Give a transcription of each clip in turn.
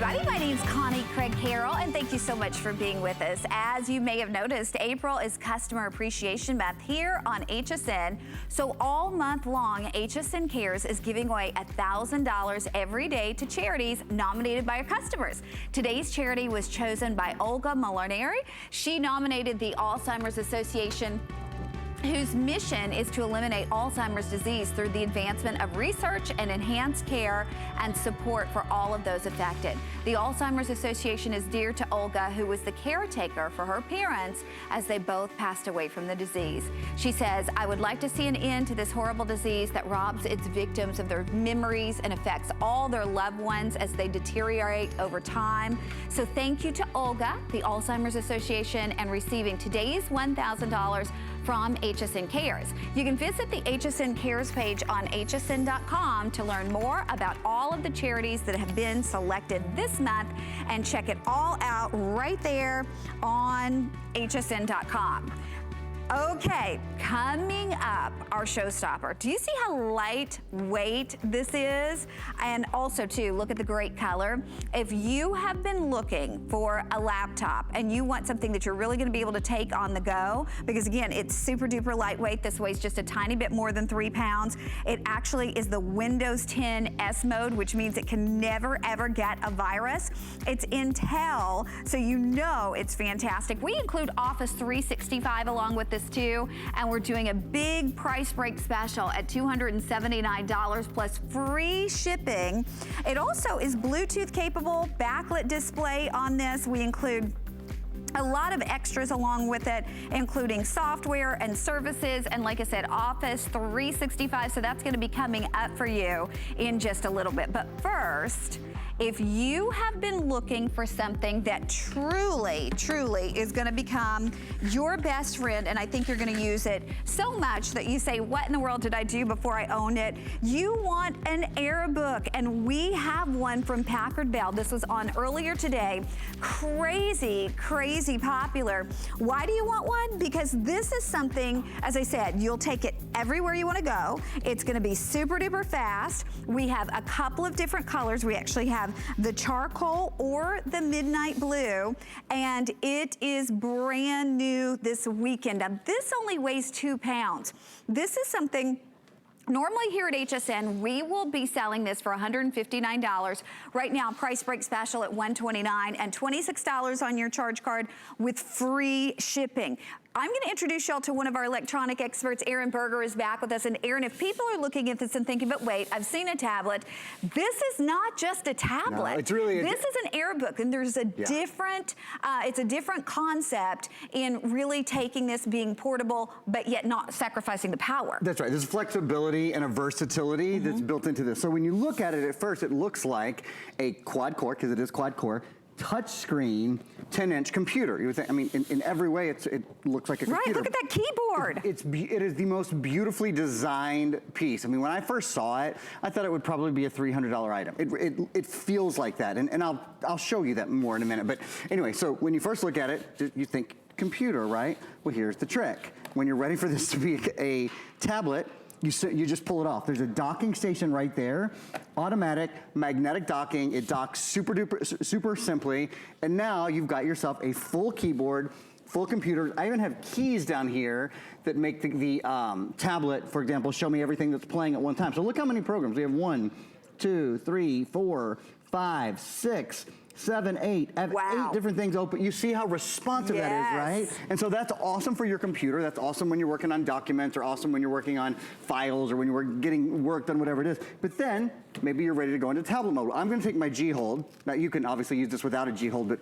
everybody. My name's Connie Craig-Carroll, and thank you so much for being with us. As you may have noticed, April is Customer Appreciation Month here on HSN. So all month long, HSN Cares is giving away $1,000 every day to charities nominated by our customers. Today's charity was chosen by Olga Molinari. She nominated the Alzheimer's Association, whose mission is to eliminate Alzheimer's disease through the advancement of research and enhanced care and support for all of those affected. The Alzheimer's Association is dear to Olga, who was the caretaker for her parents as they both passed away from the disease. She says, "I would like to see an end to this horrible disease that robs its victims of their memories and affects all their loved ones as they deteriorate over time. So thank you to Olga, the Alzheimer's Association, and receiving today's $1,000 from HSN Cares. You can visit the HSN Cares page on hsn.com to learn more about all of the charities that have been selected this month, and check it all out right there on hsn.com. Okay, coming up, our showstopper. Do you see how lightweight this is? And also, too, look at the great color. If you have been looking for a laptop and you want something that you're really gonna be able to take on the go, because again, it's super duper lightweight. This weighs just a tiny bit more than 3 pounds. It actually is the Windows 10 S mode, which means it can never ever get a virus. It's Intel, so you know it's fantastic. We include Office 365 along with this too, and we're doing a big price break special at $279 plus free shipping. It also is Bluetooth capable, backlit display on this. We include a lot of extras along with it, including software and services, and like I said, Office 365, so that's gonna be coming up for you in just a little bit. But first, if you have been looking for something that truly, truly is gonna become your best friend, and I think you're gonna use it so much that you say, what in the world did I do before I owned it? You want an AirBook, and we have one from Packard Bell. This was on earlier today. Crazy, crazy popular. Why do you want one? Because this is something, as I said, you'll take it everywhere you wanna go. It's gonna be super duper fast. We have a couple of different colors. We actually have the charcoal or the midnight blue, and it is brand new this weekend. Now, this only weighs 2 pounds. This is something normally here at HSN, we will be selling this for $159. Right now, price break special at $129 and $26 on your charge card with free shipping. I'm gonna introduce y'all to one of our electronic experts. Aaron Berger is back with us. And Aaron, if people are looking at this and thinking, but wait, I've seen a tablet. This is not just a tablet. No, it's really this is an AirBook, and there's a different, it's a different concept in really taking this, being portable, but yet not sacrificing the power. That's right, there's flexibility and a versatility that's built into this. So when you look at it at first, it looks like a quad core, because it is quad core, touchscreen 10-inch computer. You would think, I mean, in every way, it looks like a computer. Right, look at that keyboard. It is the most beautifully designed piece. I mean, when I first saw it, I thought it would probably be a $300 item. It feels like that, and I'll show you that more in a minute. But anyway, so when you first look at it, you think computer, right? Well, here's the trick. When you're ready for this to be a tablet, you just pull it off. There's a docking station right there, automatic, magnetic docking. It docks super simply, and now you've got yourself a full keyboard, full computer. I even have keys down here that make the tablet, for example, show me everything that's playing at one time. So look how many programs. We have 1, 2, 3, 4, 5, 6, 7, 8. I have 8 different things open. You see how responsive that is, right? And so that's awesome for your computer. That's awesome when you're working on documents, or awesome when you're working on files, or when you're getting work done, whatever it is. But then, maybe you're ready to go into tablet mode. I'm gonna take my G-Hold. Now you can obviously use this without a G-Hold, but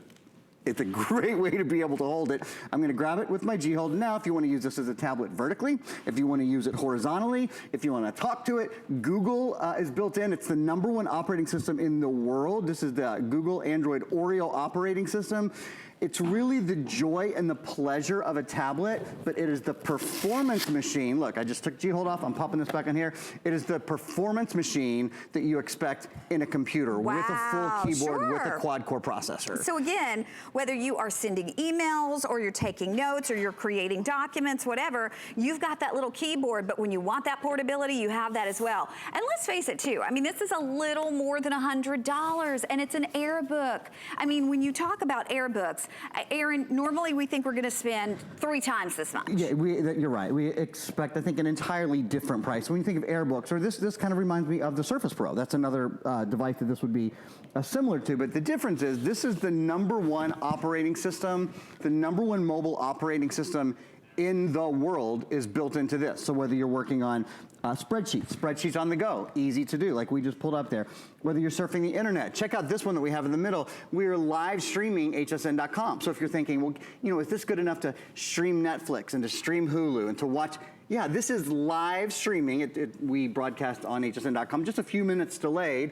it's a great way to be able to hold it. I'm gonna grab it with my G-Hold. Now, if you wanna use this as a tablet vertically, if you wanna use it horizontally, if you wanna talk to it, Google is built in. It's the #1 operating system in the world. This is the Google Android Oreo operating system. It's really the joy and the pleasure of a tablet, but it is the performance machine. Look, I just took G-hold off, I'm popping this back on here. It is the performance machine that you expect in a computer with a full keyboard, with a quad-core processor. So again, whether you are sending emails or you're taking notes or you're creating documents, whatever, you've got that little keyboard, but when you want that portability, you have that as well. And let's face it too, I mean, this is a little more than $100 and it's an AirBook. I mean, when you talk about AirBooks, Aaron, normally we think we're gonna spend 3 times this much. Yeah, you're right. We expect, I think, an entirely different price. When you think of AirBooks, or this kind of reminds me of the Surface Pro. That's another device that this would be similar to, but the difference is this is the #1 operating system, the #1 mobile operating system in the world is built into this. So whether you're working on spreadsheets on the go, easy to do, like we just pulled up there. Whether you're surfing the internet, check out this one that we have in the middle. We're live streaming hsn.com. So if you're thinking, well, you know, is this good enough to stream Netflix and to stream Hulu and to watch? Yeah, this is live streaming. We broadcast on hsn.com, just a few minutes delayed.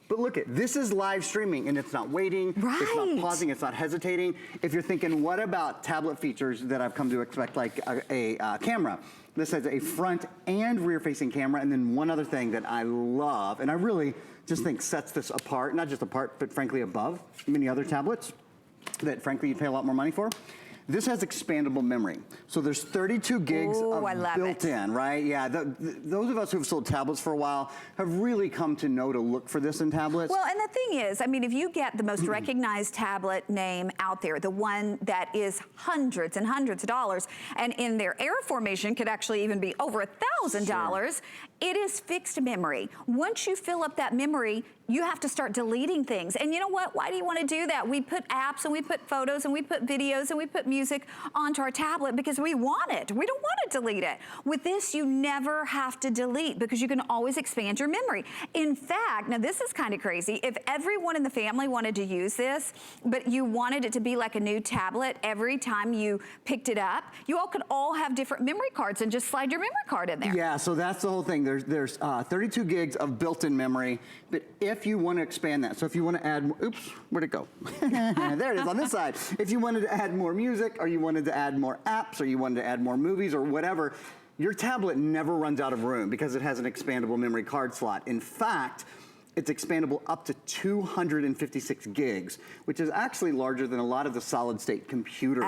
But look, this is live streaming and it's not waiting, it's not pausing, it's not hesitating. If you're thinking, what about tablet features that I've come to expect, like a camera? This has a front and rear facing camera, and then one other thing that I love, and I really just think sets this apart, not just apart, but frankly above many other tablets that frankly you'd pay a lot more money for. This has expandable memory. So there's 32 gigs of built-in, right? Yeah, those of us who've sold tablets for a while have really come to know to look for this in tablets. Well, and the thing is, I mean, if you get the most recognized tablet name out there, the one that is hundreds and hundreds of dollars, and in their Air formation could actually even be over $1,000, it is fixed memory. Once you fill up that memory, you have to start deleting things. And you know what? Why do you want to do that? We put apps and we put photos and we put videos and we put music onto our tablet because we want it. We don't want to delete it. With this, you never have to delete because you can always expand your memory. In fact, now this is kind of crazy. If everyone in the family wanted to use this, but you wanted it to be like a new tablet every time you picked it up, you all could all have different memory cards and just slide your memory card in there. Yeah, so that's the whole thing. There's 32 gigs of built-in memory, but if you want to expand that, so if you want to add, oops, where'd it go? There it is on this side. If you wanted to add more music, or you wanted to add more apps, or you wanted to add more movies, or whatever, your tablet never runs out of room because it has an expandable memory card slot. In fact, it's expandable up to 256 gigs, which is actually larger than a lot of the solid-state computers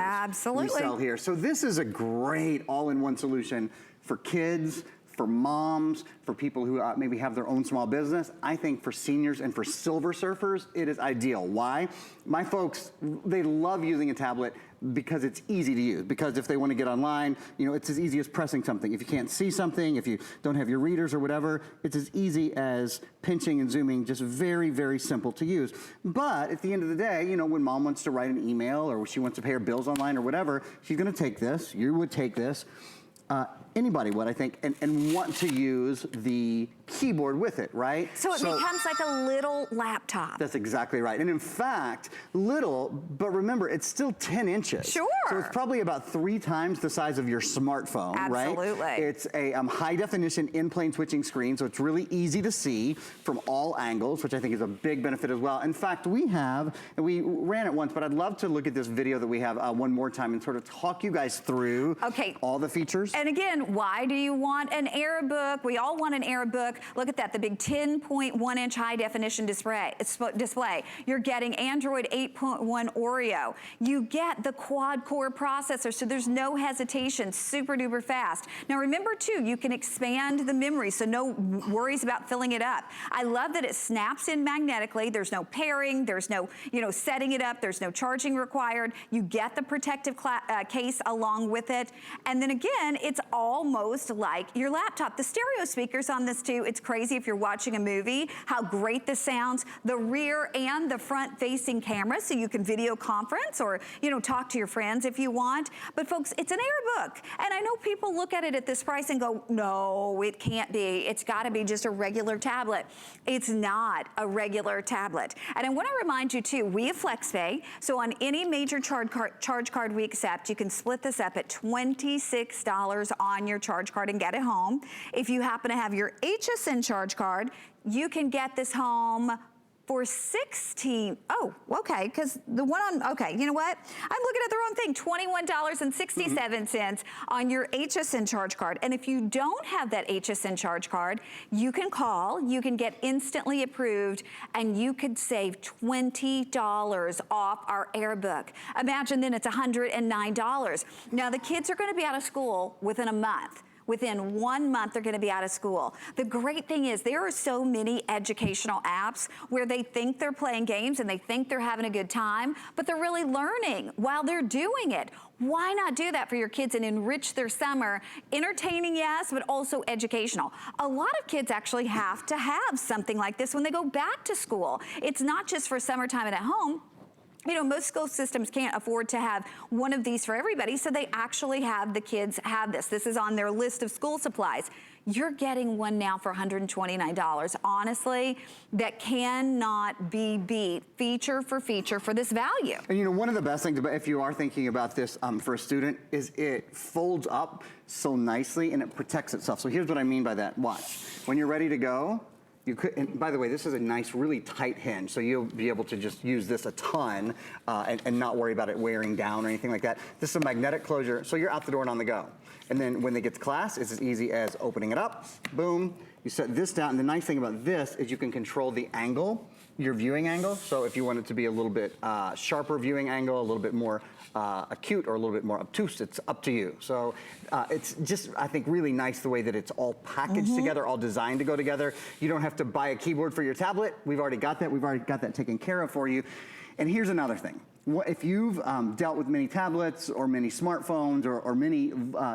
we sell here. So this is a great all-in-one solution for kids, for moms, for people who maybe have their own small business. I think for seniors and for silver surfers, it is ideal. Why? My folks, they love using a tablet because it's easy to use. Because if they want to get online, you know, it's as easy as pressing something. If you can't see something, if you don't have your readers or whatever, it's as easy as pinching and zooming, just very, very simple to use. But at the end of the day, you know, when mom wants to write an email or she wants to pay her bills online or whatever, she's going to take this, you would take this. Anybody would, I think, and want to use the keyboard with it, right? So it becomes like a little laptop. That's exactly right. And in fact, little, but remember, it's still 10 inches. Sure. So it's probably about 3 times the size of your smartphone, right? Absolutely. It's a high definition in-plane switching screen, so it's really easy to see from all angles, which I think is a big benefit as well. In fact, we ran it once, but I'd love to look at this video that we have one more time and sort of talk you guys through all the features. And again, why do you want an AirBook? We all want an AirBook. Look at that, the big 10.1-inch high-definition display. You're getting Android 8.1 Oreo. You get the quad-core processor, so there's no hesitation, super duper fast. Now remember too, you can expand the memory, so no worries about filling it up. I love that it snaps in magnetically. There's no pairing, there's no, you know, setting it up, there's no charging required. You get the protective case along with it. And then again, it's almost like your laptop. The stereo speakers on this too, it's crazy if you're watching a movie, how great this sounds. The rear and the front facing camera, so you can video conference or, you know, talk to your friends if you want. But folks, it's an AirBook. And I know people look at it at this price and go, no, it can't be. It's gotta be just a regular tablet. It's not a regular tablet. And I wanna remind you too, we have FlexPay, so on any major charge card we accept, you can split this up at $26 on your charge card and get it home. If you happen to have your HSN charge card, you can get this home for 16, oh, okay, because the one on, okay, you know what? I'm looking at the wrong thing, $21.67 on your HSN charge card. And if you don't have that HSN charge card, you can call, you can get instantly approved, and you could save $20 off our AirBook. Imagine then it's $109. Now the kids are gonna be out of school within a month. Within 1 month, they're gonna be out of school. The great thing is there are so many educational apps where they think they're playing games and they think they're having a good time, but they're really learning while they're doing it. Why not do that for your kids and enrich their summer? Entertaining, yes, but also educational. A lot of kids actually have to have something like this when they go back to school. It's not just for summertime and at home. You know, most school systems can't afford to have one of these for everybody, so they actually have the kids have this. This is on their list of school supplies. You're getting one now for $129. Honestly, that cannot be beat feature for this value. And you know, one of the best things about, if you are thinking about this for a student, is it folds up so nicely and it protects itself. So here's what I mean by that. Watch. When you're ready to go, you could, and by the way, this is a nice, really tight hinge, so you'll be able to just use this a ton and not worry about it wearing down or anything like that. This is a magnetic closure, so you're out the door and on the go. And then when they get to class, it's as easy as opening it up, boom, you set this down. And the nice thing about this is you can control the angle, your viewing angle. So if you want it to be a little bit sharper viewing angle, a little bit more acute or a little bit more obtuse, it's up to you. So it's just, I think, really nice the way that it's all packaged together, all designed to go together. You don't have to buy a keyboard for your tablet. We've already got that. We've already got that taken care of for you. And here's another thing. If you've dealt with many tablets or many smartphones or many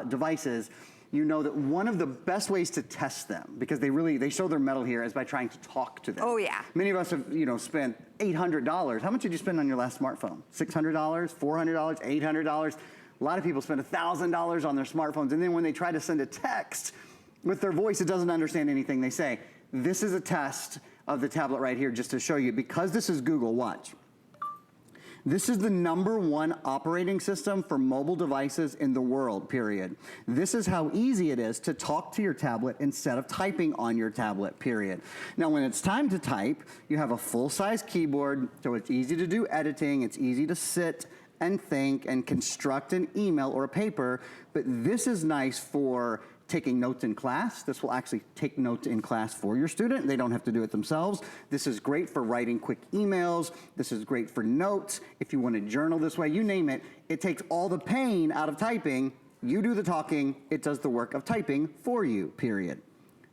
devices, you know that one of the best ways to test them, because they show their mettle here, is by trying to talk to them. Oh yeah. Many of us have, you know, spent $800. How much did you spend on your last smartphone? $600, $400, $800? A lot of people spend $1,000 on their smartphones, and then when they try to send a text with their voice, it doesn't understand anything they say. This is a test of the tablet right here, just to show you, because this is Google, watch. This is the #1 operating system for mobile devices in the world, period. This is how easy it is to talk to your tablet instead of typing on your tablet, period. Now, when it's time to type, you have a full-size keyboard, so it's easy to do editing, it's easy to sit and think and construct an email or a paper, but this is nice for taking notes in class. This will actually take notes in class for your student. They don't have to do it themselves. This is great for writing quick emails. This is great for notes. If you want to journal this way, you name it. It takes all the pain out of typing. You do the talking. It does the work of typing for you, period.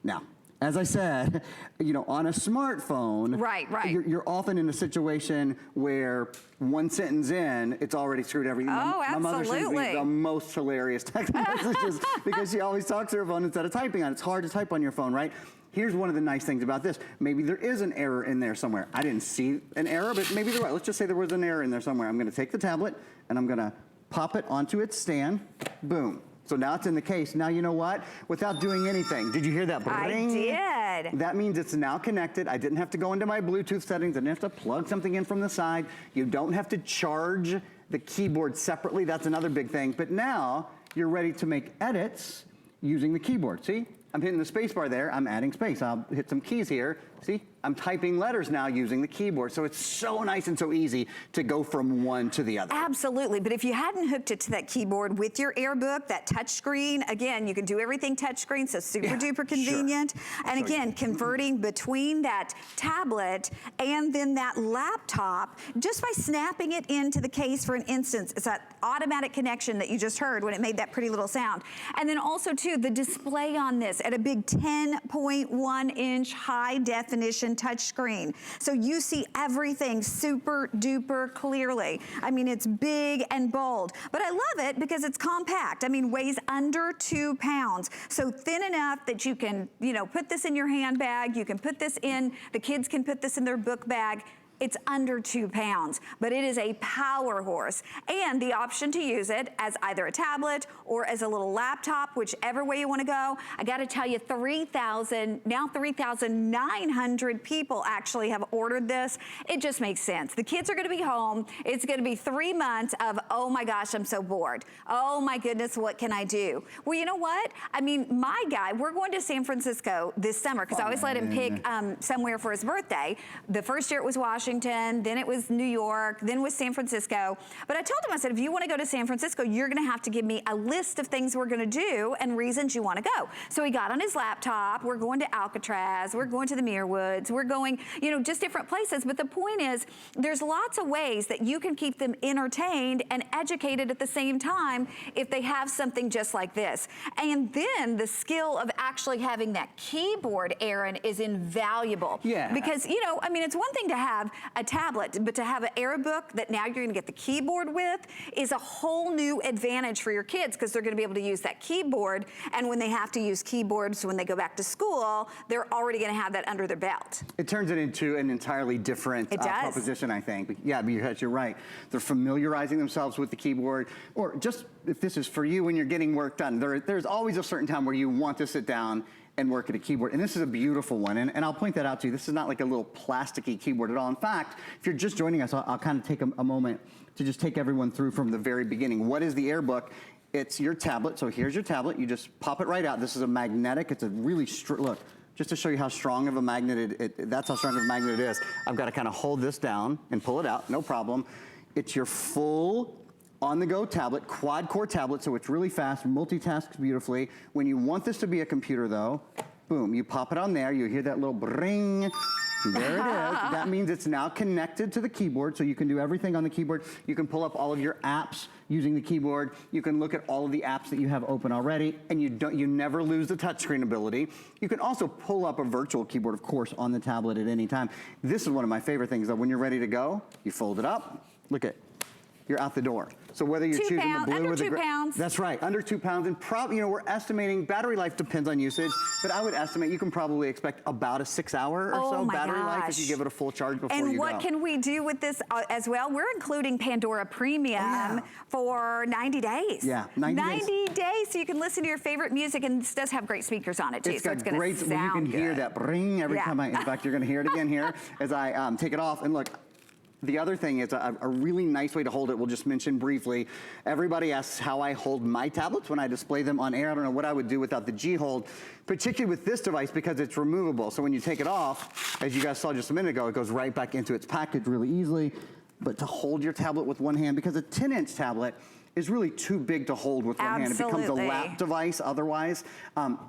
Now, as I said, you know, on a smartphone, right. You're often in a situation where one sentence in, it's already screwed everything. Oh, my mother sends me absolutely. the most hilarious text messages because she always talks to her phone instead of typing on it. It's hard to type on your phone, right? Here's one of the nice things about this. Maybe there is an error in there somewhere. I didn't see an error, but maybe there was. Let's just say there was an error in there somewhere. I'm gonna take the tablet and I'm gonna pop it onto its stand, boom. So now it's in the case. Now you know what? Without doing anything. Did you hear that bring? I did. That means it's now connected. I didn't have to go into my Bluetooth settings. I didn't have to plug something in from the side. You don't have to charge the keyboard separately. That's another big thing. But now you're ready to make edits using the keyboard. See? I'm hitting the space bar there. I'm adding space. I'll hit some keys here. See? I'm typing letters now using the keyboard. So it's so nice and so easy to go from one to the other. Absolutely, but if you hadn't hooked it to that keyboard with your AirBook, that touch screen, again, you can do everything touch screen, so super duper convenient. Sure. And again, converting between that tablet and then that laptop, just by snapping it into the case, for an instance, it's that automatic connection that you just heard when it made that pretty little sound. And then also too, the display on this at a big 10.1-inch high definition touch screen. So you see everything super duper clearly. I mean, it's big and bold, but I love it because it's compact. I mean, weighs under 2 pounds. So thin enough that you can, you know, put this in your handbag. You can put this in, the kids can put this in their book bag. It's under 2 pounds, but it is a power horse. And the option to use it as either a tablet or as a little laptop, whichever way you want to go. I got to tell you, 3,900 people actually have ordered this. It just makes sense. The kids are going to be home. It's going to be 3 months of, oh my gosh, I'm so bored. Oh my goodness, what can I do? Well, you know what? I mean, my guy, we're going to San Francisco this summer because I always let him pick somewhere for his birthday. The first year it was Washington, then it was New York, then it was San Francisco. But I told him, I said, if you want to go to San Francisco, you're going to have to give me a list of things we're going to do and reasons you want to go. So he got on his laptop. We're going to Alcatraz. We're going to the Muirwoods. We're going, you know, just different places. But the point is, there's lots of ways that you can keep them entertained and educated at the same time if they have something just like this. And then the skill of actually having that keyboard, Aaron, is invaluable. Yeah. Because, you know, I mean, it's one thing to have a tablet, but to have an AirBook that now you're going to get the keyboard with is a whole new advantage for your kids because they're going to be able to use that keyboard. And when they have to use keyboards when they go back to school, they're already going to have that under their belt. It turns it into an entirely different proposition, I think. But yeah, but you're right. They're familiarizing themselves with the keyboard, or just if this is for you when you're getting work done, there's always a certain time where you want to sit down and work at a keyboard. And this is a beautiful one. And I'll point that out to you. This is not like a little plasticky keyboard at all. In fact, if you're just joining us, I'll kind of take a moment to just take everyone through from the very beginning. What is the AirBook? It's your tablet. So here's your tablet. You just pop it right out. This is a magnetic. It's a really, look, just to show you how strong of a magnet that's how strong of a magnet it is. I've got to kind of hold this down and pull it out, no problem. It's your full on-the-go tablet, quad-core tablet, so it's really fast, multitasks beautifully. When you want this to be a computer, though, boom, you pop it on there, you hear that little bring. There it is. That means it's now connected to the keyboard, so you can do everything on the keyboard. You can pull up all of your apps using the keyboard. You can look at all of the apps that you have open already, and you never lose the touchscreen ability. You can also pull up a virtual keyboard, of course, on the tablet at any time. This is one of my favorite things, though. When you're ready to go, you fold it up. Look at, you're out the door. So whether you're choosing the blue or the under 2 pounds. That's right, under 2 pounds. And probably, you know, we're estimating battery life depends on usage, but I would estimate you can probably expect about a 6-hour or so battery life if you give it a full charge before you go. And what can we do with this as well? We're including Pandora Premium for 90 days. Yeah, 90 days, so you can listen to your favorite music, and this does have great speakers on it too. It's so got it's going great, to sound you can hear that ring every time in fact, you're going to hear it again here as I take it off. And look, the other thing is a really nice way to hold it. We'll just mention briefly. Everybody asks how I hold my tablets when I display them on air. I don't know what I would do without the G-Hold, particularly with this device because it's removable. So when you take it off, as you guys saw just a minute ago, it goes right back into its package really easily. But to hold your tablet with one hand, because a 10-inch tablet is really too big to hold with one hand. It becomes a lap device otherwise.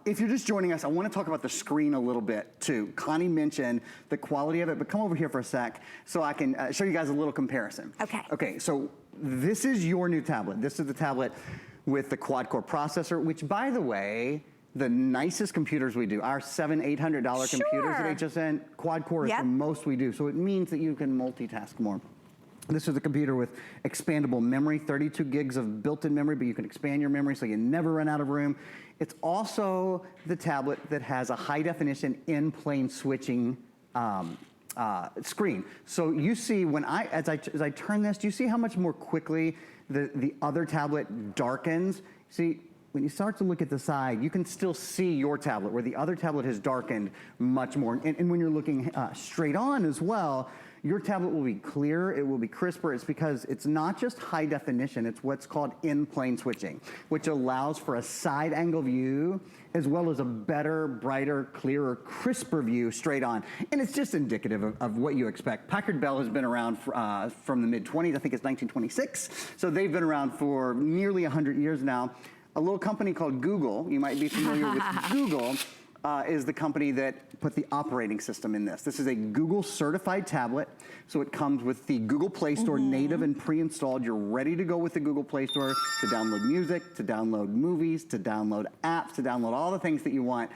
If you're just joining us, I want to talk about the screen a little bit too. Connie mentioned the quality of it, but come over here for a sec so I can show you guys a little comparison. Okay, so this is your new tablet. This is the tablet with the quad-core processor, which, by the way, the nicest computers we do, our $700-800 computers at HSN, quad-core is the most we do. So it means that you can multitask more. This is a computer with expandable memory, 32 gigs of built-in memory, but you can expand your memory so you never run out of room. It's also the tablet that has a high-definition in-plane switching screen. So you see when as I turn this, do you see how much more quickly the other tablet darkens? See, when you start to look at the side, you can still see your tablet, where the other tablet has darkened much more. And when you're looking straight on as well, your tablet will be clearer, it will be crisper. It's because it's not just high definition, it's what's called in-plane switching, which allows for a side angle view, as well as a better, brighter, clearer, crisper view straight on. And it's just indicative of what you expect. Packard Bell has been around from the mid-20s, I think it's 1926. So they've been around for nearly 100 years now. A little company called Google, you might be familiar with Google, is the company that put the operating system in this. This is a Google certified tablet, so it comes with the Google Play Store native and pre-installed. You're ready to go with the Google Play Store to download music, to download movies, to download apps, to download all the things that you want.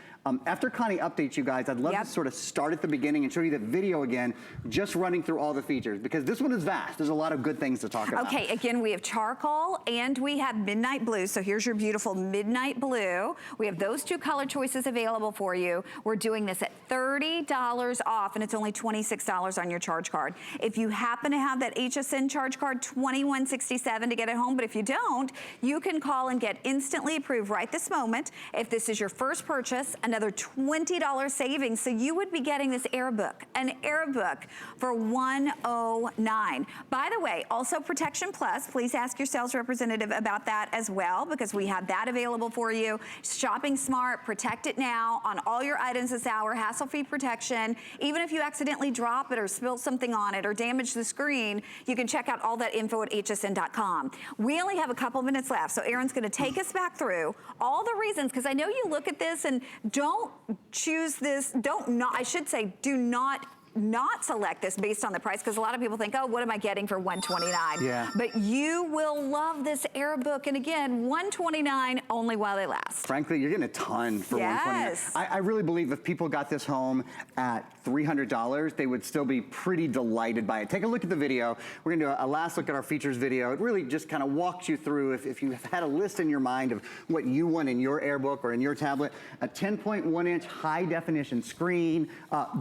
After Connie updates you guys, I'd love to sort of start at the beginning and show you the video again, just running through all the features, because this one is vast. There's a lot of good things to talk about. Okay, again, we have charcoal and we have midnight blue. So here's your beautiful midnight blue. We have those two color choices available for you. We're doing this at $30 off, and it's only $26 on your charge card. If you happen to have that HSN charge card, $21.67 to get it home, but if you don't, you can call and get instantly approved right this moment. If this is your first purchase, another $20 savings, so you would be getting this an AirBook for $109. By the way, also Protection Plus, please ask your sales representative about that as well, because we have that available for you. Shopping smart, protect it now on all your items this hour, hassle-free protection. Even if you accidentally drop it or spill something on it or damage the screen, you can check out all that info at hsn.com. We only have a couple minutes left, so Aaron's gonna take us back through all the reasons, because I know you look at this and don't choose this, do not select this based on the price, because a lot of people think, oh, what am I getting for $129? Yeah. But you will love this AirBook, and again, $129 only while they last. Frankly, you're getting a ton for Yes. $129. I really believe if people got this home at $300, they would still be pretty delighted by it. Take a look at the video. We're gonna do a last look at our features video. It really just kind of walks you through, if you had a list in your mind of what you want in your AirBook or in your tablet, a 10.1-inch high-definition screen,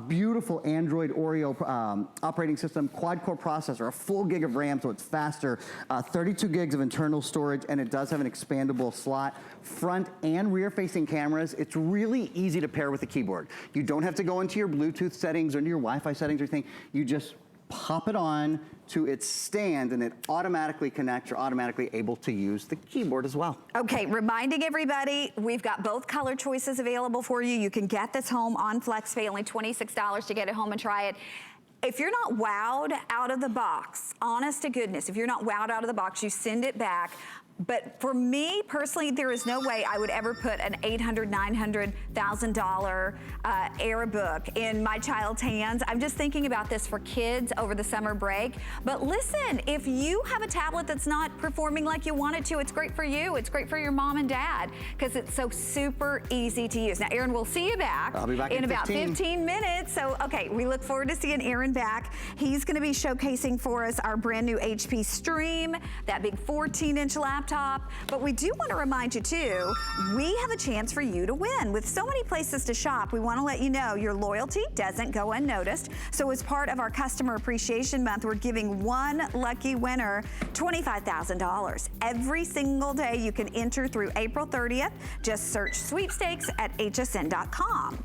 beautiful Android Oreo operating system, quad-core processor, a full gig of RAM so it's faster, 32 gigs of internal storage, and it does have an expandable slot, front and rear-facing cameras. It's really easy to pair with a keyboard. You don't have to go into your Bluetooth settings or into your Wi-Fi settings or anything. You just pop it on to its stand and it automatically connects. You're automatically able to use the keyboard as well. Okay, reminding everybody, we've got both color choices available for you. You can get this home on FlexPay, only $26 to get it home and try it. If you're not wowed out of the box, honest to goodness, if you're not wowed out of the box, you send it back. But for me personally, there is no way I would ever put an $800,000, $900,000 AirBook in my child's hands. I'm just thinking about this for kids over the summer break. But listen, if you have a tablet that's not performing like you want it to, it's great for you. It's great for your mom and dad, because it's so super easy to use. Now, Aaron, we'll see you back. I'll be back in about 15 minutes. So, okay, we look forward to seeing Aaron back. He's gonna be showcasing for us our brand new HP Stream, that big 14-inch laptop. But we do want to remind you too, we have a chance for you to win. With so many places to shop, we want to let you know your loyalty doesn't go unnoticed. So as part of our Customer Appreciation Month, we're giving one lucky winner $25,000. Every single day you can enter through April 30th. Just search sweepstakes at hsn.com.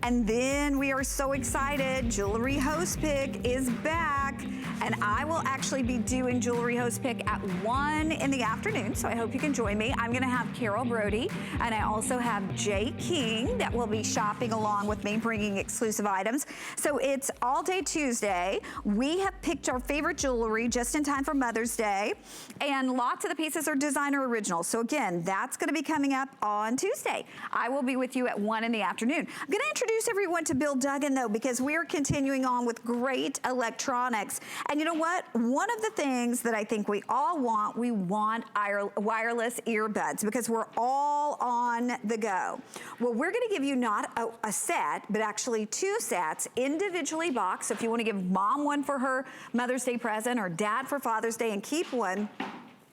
And then we are so excited, Jewelry Host Pick is back. And I will actually be doing Jewelry Host Pick at 1 in the afternoon, so I hope you can join me. I'm gonna have Carol Brody, and I also have Jay King that will be shopping along with me, bringing exclusive items. So it's all day Tuesday. We have picked our favorite jewelry just in time for Mother's Day, and lots of the pieces are designer originals. So again, that's gonna be coming up on Tuesday. I will be with you at 1 in the afternoon. I'm gonna introduce everyone to Bill Duggan though, because we're continuing on with great electronics. And you know what? One of the things that I think we all want, we want wireless earbuds, because we're all on the go. Well, we're gonna give you not a set, but actually 2 sets, individually boxed. So if you wanna give mom one for her Mother's Day present or dad for Father's Day and keep one,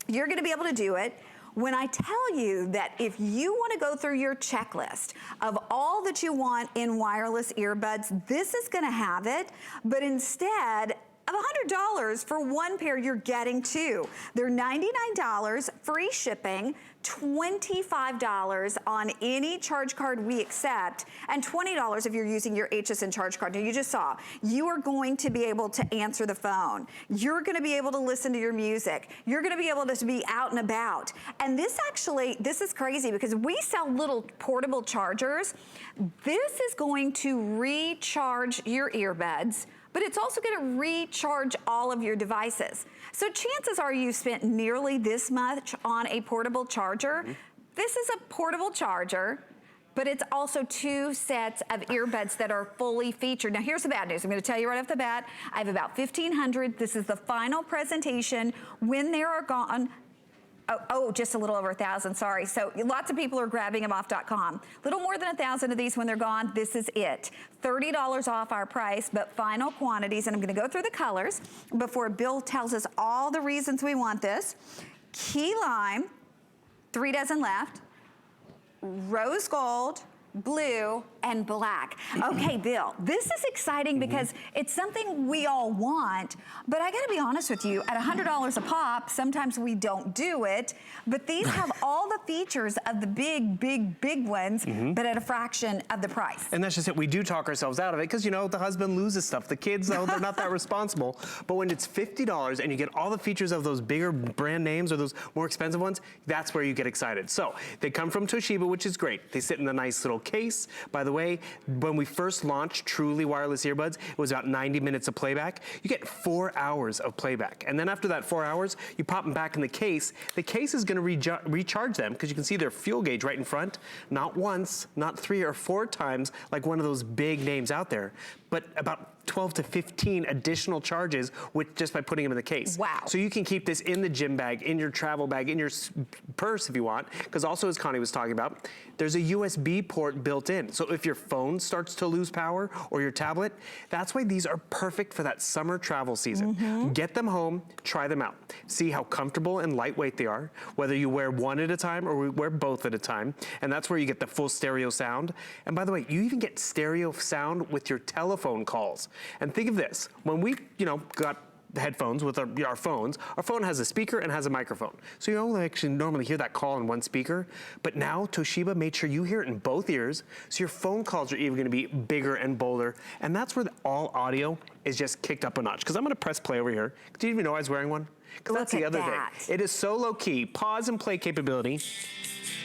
you're gonna be able to do it. When I tell you that if you want to go through your checklist of all that you want in wireless earbuds, this is going to have it, but instead of $100 for one pair, you're getting 2. They're $99, free shipping, $25 on any charge card we accept, and $20 if you're using your HSN charge card. Now, you just saw, you are going to be able to answer the phone. You're gonna be able to listen to your music. You're gonna be able to be out and about. And this is crazy, because we sell little portable chargers. This is going to recharge your earbuds, but it's also gonna recharge all of your devices. So chances are you spent nearly this much on a portable charger. This is a portable charger, but it's also 2 sets of earbuds that are fully featured. Now here's the bad news. I'm gonna tell you right off the bat, I have about 1,500. This is the final presentation. When they are gone, just a little over 1,000, sorry. So lots of people are grabbing them off .com. A little more than 1,000 of these when they're gone. This is it. $30 off our price, but final quantities. And I'm gonna go through the colors before Bill tells us all the reasons we want this. Key lime, 3 dozen left. Rose gold, blue, and black. Okay, Bill, this is exciting because it's something we all want, but I gotta be honest with you, at $100 a pop, sometimes we don't do it, but these have all the features of the big ones, but at a fraction of the price. And that's just it, we do talk ourselves out of it because, you know, the husband loses stuff. The kids, though, they're not that responsible. But when it's $50 and you get all the features of those bigger brand names or those more expensive ones, that's where you get excited. So they come from Toshiba, which is great. They sit in a nice little case. By the way, when we first launched truly wireless earbuds, it was about 90 minutes of playback. You get 4 hours of playback. And then after that 4 hours, you pop them back in the case. The case is gonna recharge them because you can see their fuel gauge right in front. Not once, not 3 or 4 times like one of those big names out there, but about 12 to 15 additional charges with just by putting them in the case. Wow. So you can keep this in the gym bag, in your travel bag, in your purse if you want, because also as Connie was talking about, there's a USB port built in. So if your phone starts to lose power or your tablet, that's why these are perfect for that summer travel season. Get them home, try them out. See how comfortable and lightweight they are, whether you wear one at a time or wear both at a time. And that's where you get the full stereo sound. And by the way, you even get stereo sound with your telephone calls. And think of this, when we, you know, got headphones with our phones, our phone has a speaker and has a microphone. So you only actually normally hear that call in one speaker, but now Toshiba made sure you hear it in both ears, so your phone calls are even gonna be bigger and bolder, and that's where the all audio is just kicked up a notch. Because I'm gonna press play over here. Do you even know I was wearing one? Because that's the other thing. It is so low key, pause and play capability,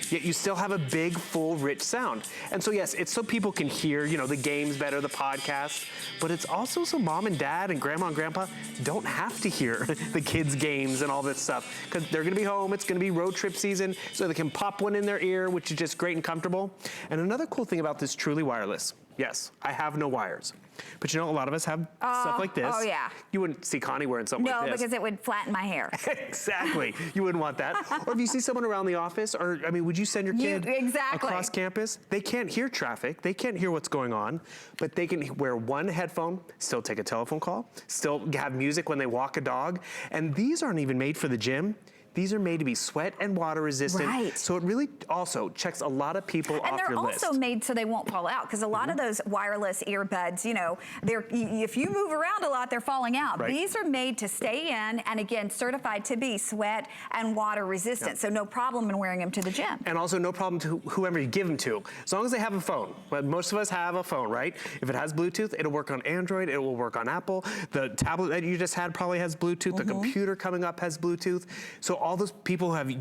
yet you still have a big, full, rich sound. And so yes, it's so people can hear, you know, the games better, the podcast, but it's also so mom and dad and grandma and grandpa don't have to hear the kids' games and all this stuff, because they're gonna be home, it's gonna be road trip season, so they can pop one in their ear, which is just great and comfortable. And another cool thing about this truly wireless, yes, I have no wires. But you know, a lot of us have stuff like this. Oh, yeah. You wouldn't see Connie wearing something like this. No, because it would flatten my hair. Exactly. You wouldn't want that. Or if you see someone around the office, or, I mean, would you send your kid across campus? They can't hear traffic. They can't hear what's going on, but they can wear one headphone, still take a telephone call, still have music when they walk a dog. And these aren't even made for the gym. These are made to be sweat and water resistant. Right. So it really also checks a lot of people off your list. And they're also made so they won't fall out, because a lot of those wireless earbuds, you know, if you move around a lot, they're falling out. Right. These are made to stay in, and again, certified to be sweat and water resistant. So no problem in wearing them to the gym. And also no problem to whoever you give them to, as long as they have a phone. But most of us have a phone, right? If it has Bluetooth, it'll work on Android, it will work on Apple. The tablet that you just had probably has Bluetooth. The computer coming up has Bluetooth. So all those people who have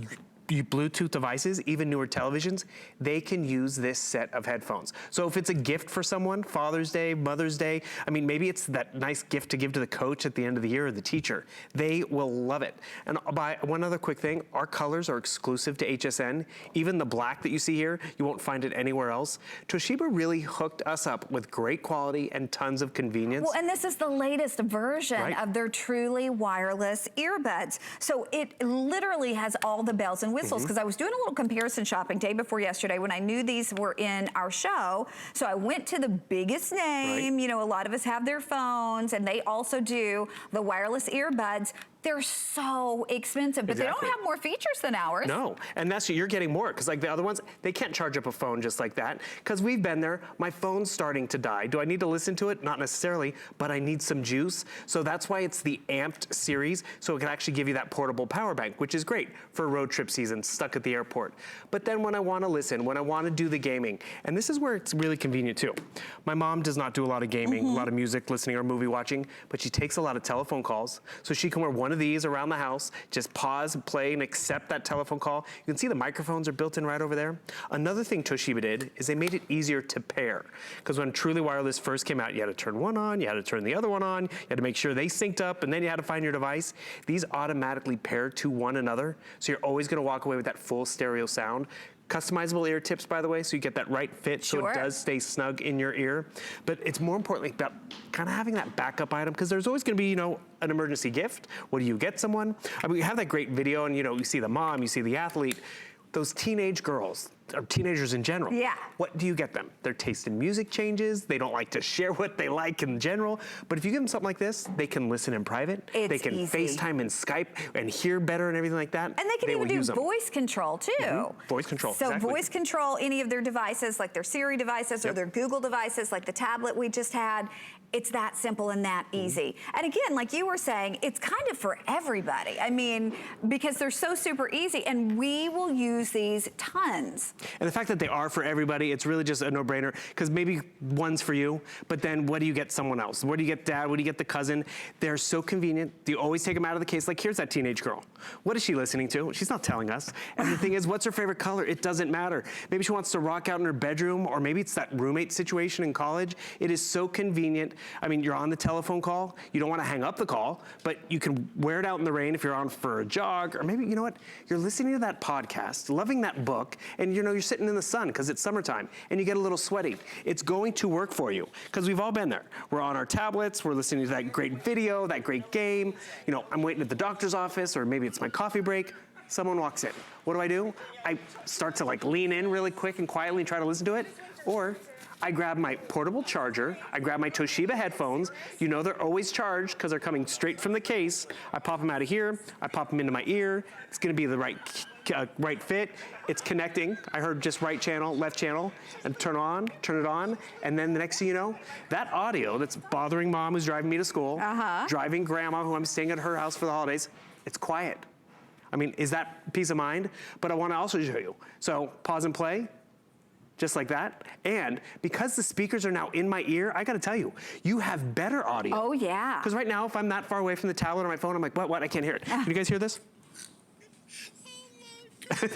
Bluetooth devices, even newer televisions, they can use this set of headphones. So if it's a gift for someone, Father's Day, Mother's Day, I mean, maybe it's that nice gift to give to the coach at the end of the year or the teacher, they will love it. And by one other quick thing, our colors are exclusive to HSN. Even the black that you see here, you won't find it anywhere else. Toshiba really hooked us up with great quality and tons of convenience. Well, and this is the latest version of their truly wireless earbuds. So it literally has all the bells and whistles, because I was doing a little comparison shopping day before yesterday when I knew these were in our show. So I went to the biggest name. You know, a lot of us have their phones, and they also do the wireless earbuds. They're so expensive, but they don't have more features than ours. No, and that's what you're getting more, because like the other ones, they can't charge up a phone just like that, because we've been there. My phone's starting to die. Do I need to listen to it? Not necessarily, but I need some juice. So that's why it's the amped series, so it can actually give you that portable power bank, which is great for road trip season, stuck at the airport. But then when I want to listen, when I want to do the gaming, and this is where it's really convenient too. My mom does not do a lot of gaming, a lot of music listening or movie watching, but she takes a lot of telephone calls, so she can wear one of these around the house, just pause and play and accept that telephone call. You can see the microphones are built in right over there. Another thing Toshiba did is they made it easier to pair, because when Truly Wireless first came out, you had to turn one on, you had to turn the other one on, you had to make sure they synced up, and then you had to find your device. These automatically pair to one another, so you're always gonna walk away with that full stereo sound. Customizable ear tips, by the way, so you get that right fit, so it does stay snug in your ear. But it's more importantly about kind of having that backup item, because there's always gonna be, you know, an emergency gift. What do you get someone? I mean, we have that great video, and you know, you see the mom, you see the athlete. those teenage girls, or teenagers in general. Yeah. What do you get them? Their taste in music changes. They don't like to share what they like in general. But if you give them something like this, they can listen in private. It's they can easy. FaceTime and Skype and hear better and everything like that. And they can even do voice control too. Voice control, So exactly. voice control any of their devices, like their Siri devices or their Google devices, like the tablet we just had. It's that simple and that easy. And again, like you were saying, it's kind of for everybody. I mean, because they're so super easy, and we will use these tons. And the fact that they are for everybody, it's really just a no-brainer, because maybe one's for you, but then what do you get someone else? What do you get dad? What do you get the cousin? They're so convenient. You always take them out of the case. Like, here's that teenage girl. What is she listening to? She's not telling us. And the thing is, what's her favorite color? It doesn't matter. Maybe she wants to rock out in her bedroom, or maybe it's that roommate situation in college. It is so convenient. I mean, you're on the telephone call. You don't want to hang up the call, but you can wear it out in the rain if you're on for a jog, or maybe, you know what? You're listening to that podcast, loving that book, and you know, you're sitting in the sun because it's summertime and you get a little sweaty. It's going to work for you, because we've all been there. We're on our tablets, we're listening to that great video, that great game. You know, I'm waiting at the doctor's office, or maybe it's my coffee break. Someone walks in. What do? I start to like lean in really quick and quietly and try to listen to it. Or I grab my portable charger, I grab my Toshiba headphones. You know they're always charged because they're coming straight from the case. I pop them out of here, I pop them into my ear. It's gonna be the right fit. It's connecting. I heard just right channel, left channel, and turn it on, and then the next thing you know, that audio that's bothering mom who's driving me to school, driving grandma who I'm staying at her house for the holidays, it's quiet. I mean, is that peace of mind? But I wanna also show you. So pause and play. Just like that. And because the speakers are now in my ear, I gotta tell you, you have better audio. Oh yeah. Because right now, if I'm that far away from the tablet or my phone, I'm like, what? I can't hear it. Can you guys hear this?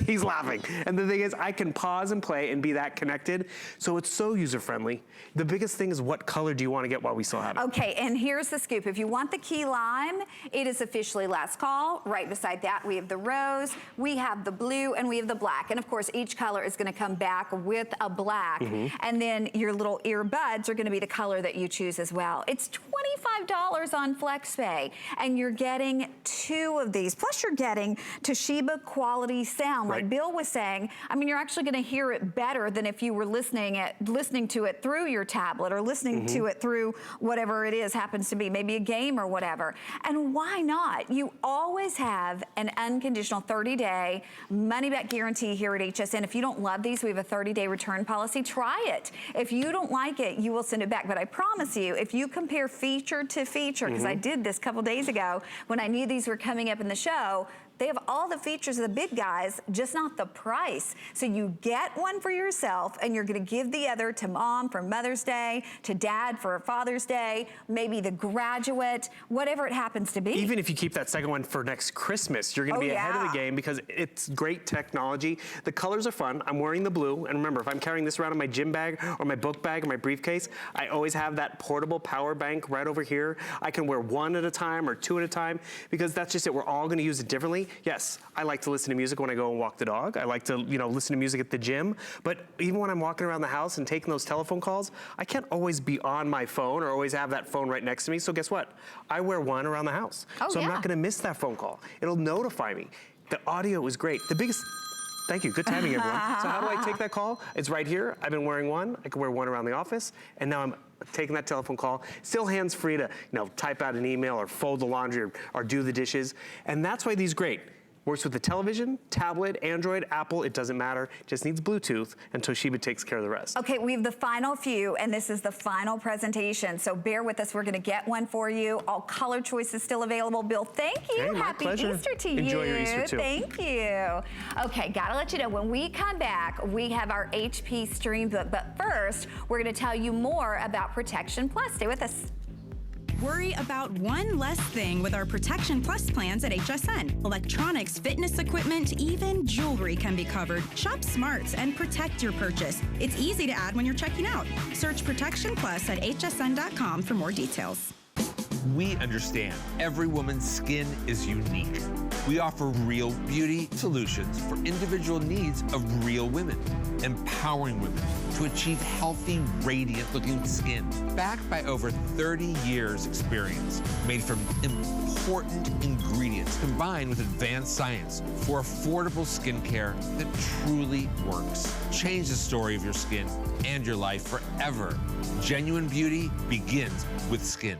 He's laughing. And the thing is, I can pause and play and be that connected. So it's so user-friendly. The biggest thing is, what color do you want to get while we still have it? Okay, and here's the scoop. If you want the key lime, it is officially last call. Right beside that, we have the rose, we have the blue, and we have the black. And of course, each color is gonna come back with a black. And then your little earbuds are gonna be the color that you choose as well. It's $25 on FlexPay, and you're getting 2 of these. Plus you're getting Toshiba quality sound. Like Bill was saying, I mean, you're actually gonna hear it better than if you were listening to it through your tablet, or listening to it through whatever it is, happens to be, maybe a game or whatever. And why not? You always have an unconditional 30-day money-back guarantee here at HSN. If you don't love these, we have a 30-day return policy. Try it. If you don't like it, you will send it back. But I promise you, if you compare feature to feature, because I did this a couple days ago when I knew these were coming up in the show, they have all the features of the big guys, just not the price. So you get one for yourself, and you're gonna give the other to mom for Mother's Day, to dad for Father's Day, maybe the graduate, whatever it happens to be. Even if you keep that second one for next Christmas, you're gonna be ahead of the game, because it's great technology. The colors are fun. I'm wearing the blue, and remember, if I'm carrying this around in my gym bag or my book bag or my briefcase, I always have that portable power bank right over here. I can wear 1 at a time or 2 at a time, because that's just it. We're all gonna use it differently. Yes, I like to listen to music when I go and walk the dog. I like to, you know, listen to music at the gym. But even when I'm walking around the house and taking those telephone calls, I can't always be on my phone or always have that phone right next to me. So guess what? I wear one around the house. So I'm not gonna miss that phone call. It'll notify me. The audio is great. The biggest, thank you, good timing everyone. So how do I take that call? It's right here. I've been wearing one. I can wear one around the office. And now I'm taking that telephone call, still hands-free to, you know, type out an email or fold the laundry or do the dishes. And that's why these are great. Works with the television, tablet, Android, Apple, it doesn't matter. Just needs Bluetooth, and Toshiba takes care of the rest. Okay, we have the final few, and this is the final presentation. So bear with us, we're gonna get one for you. All color choices still available. Bill, thank you. Hey, my Happy pleasure. Easter to you. Enjoy your Easter too. Thank you. Okay, gotta let you know, when we come back, we have our HP Stream Book, but first, we're gonna tell you more about Protection Plus. Stay with us. Worry about one less thing with our Protection Plus plans at HSN. Electronics, fitness equipment, even jewelry can be covered. Shop smarts and protect your purchase. It's easy to add when you're checking out. Search Protection Plus at hsn.com for more details. We understand every woman's skin is unique. We offer real beauty solutions for individual needs of real women, empowering women to achieve healthy, radiant-looking skin, backed by over 30 years' experience, made from important ingredients combined with advanced science for affordable skincare that truly works. Change the story of your skin and your life forever. Genuine beauty begins with skin.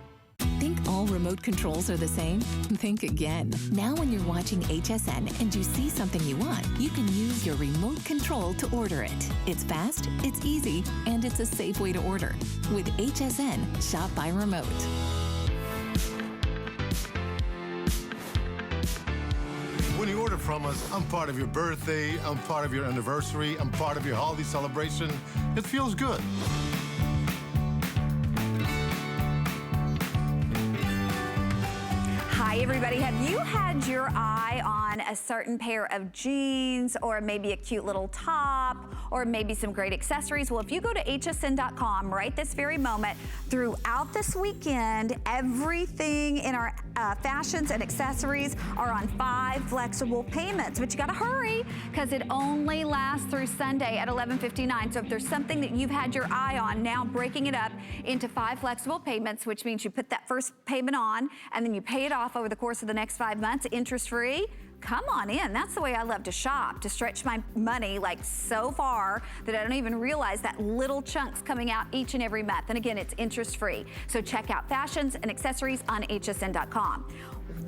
Think all remote controls are the same? Think again. Now when you're watching HSN and you see something you want, you can use your remote control to order it. It's fast, it's easy, and it's a safe way to order. With HSN, shop by remote. When you order from us, I'm part of your birthday, I'm part of your anniversary, I'm part of your holiday celebration. It feels good. Hi, everybody. Have you had your eye on a certain pair of jeans or maybe a cute little top or maybe some great accessories? Well, if you go to hsn.com right this very moment, throughout this weekend, everything in our fashions and accessories are on 5 flexible payments. But you got to hurry because it only lasts through Sunday at 11:59. So if there's something that you've had your eye on, now breaking it up into 5 flexible payments, which means you put that first payment on and then you pay it off over the course of the next 5 months, interest-free. Come on in. That's the way I love to shop, to stretch my money like so far that I don't even realize that little chunks coming out each and every month. And again, it's interest-free. So check out fashions and accessories on hsn.com.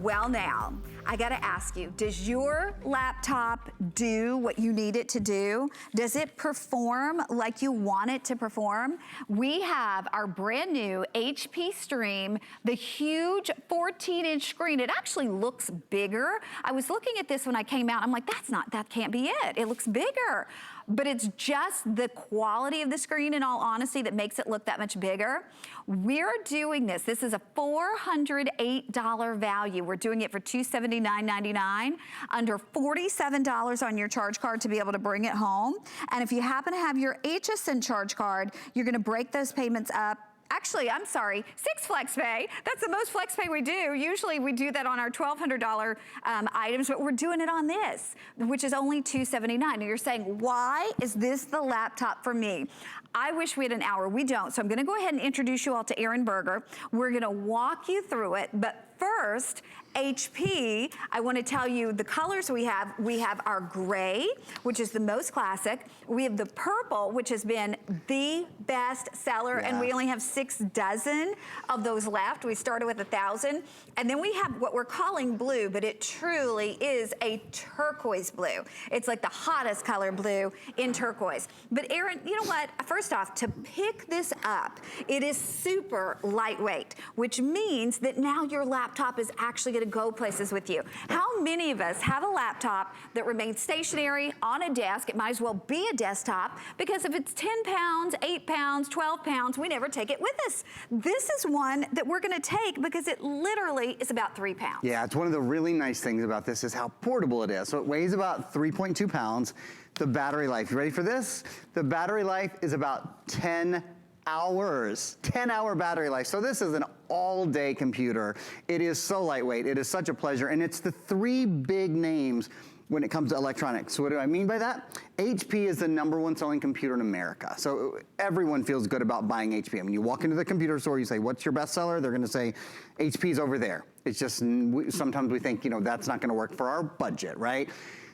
Well, now, I gotta ask you, does your laptop do what you need it to do? Does it perform like you want it to perform? We have our brand new HP Stream, the huge 14-inch screen. It actually looks bigger. I was looking at this when I came out. I'm like, that can't be it. It looks bigger. But it's just the quality of the screen, in all honesty, that makes it look that much bigger. We're doing this. This is a $408 value. We're doing it for $279.99, under $47 on your charge card to be able to bring it home. And if you happen to have your HSN charge card, you're gonna break those payments up. Actually, I'm sorry, 6 flex pay. That's the most flex pay we do. Usually we do that on our $1,200 items, but we're doing it on this, which is only $279. Now you're saying, why is this the laptop for me? I wish we had an hour. We don't. So I'm going to go ahead and introduce you all to Aaron Berger. We're going to walk you through it, but first, HP, I want to tell you the colors we have. We have our gray, which is the most classic. We have the purple, which has been the best seller, and we only have 6 dozen of those left. We started with 1,000. And then we have what we're calling blue, but it truly is a turquoise blue. It's like the hottest color blue in turquoise. But Aaron, you know what? First off, to pick this up, it is super lightweight, which means that now your laptop is actually going to go places with you. How many of us have a laptop that remains stationary on a desk? It might as well be a desktop, because if it's 10 pounds, 8 pounds, 12 pounds, we never take it with us. This is one that we're going to take because it literally is about 3 pounds. Yeah, it's one of the really nice things about this is how portable it is. So it weighs about 3.2 pounds. The battery life, you ready for this? The battery life is about 10 hours, 10-hour battery life. So this is an all-day computer. It is so lightweight. It is such a pleasure. And it's the 3 big names when it comes to electronics. So what do I mean by that? HP is the #1 selling computer in America. So everyone feels good about buying HP. I mean, you walk into the computer store, you say, what's your best seller? They're gonna say, HP's over there. It's just, sometimes we think, that's not gonna work for our budget, right?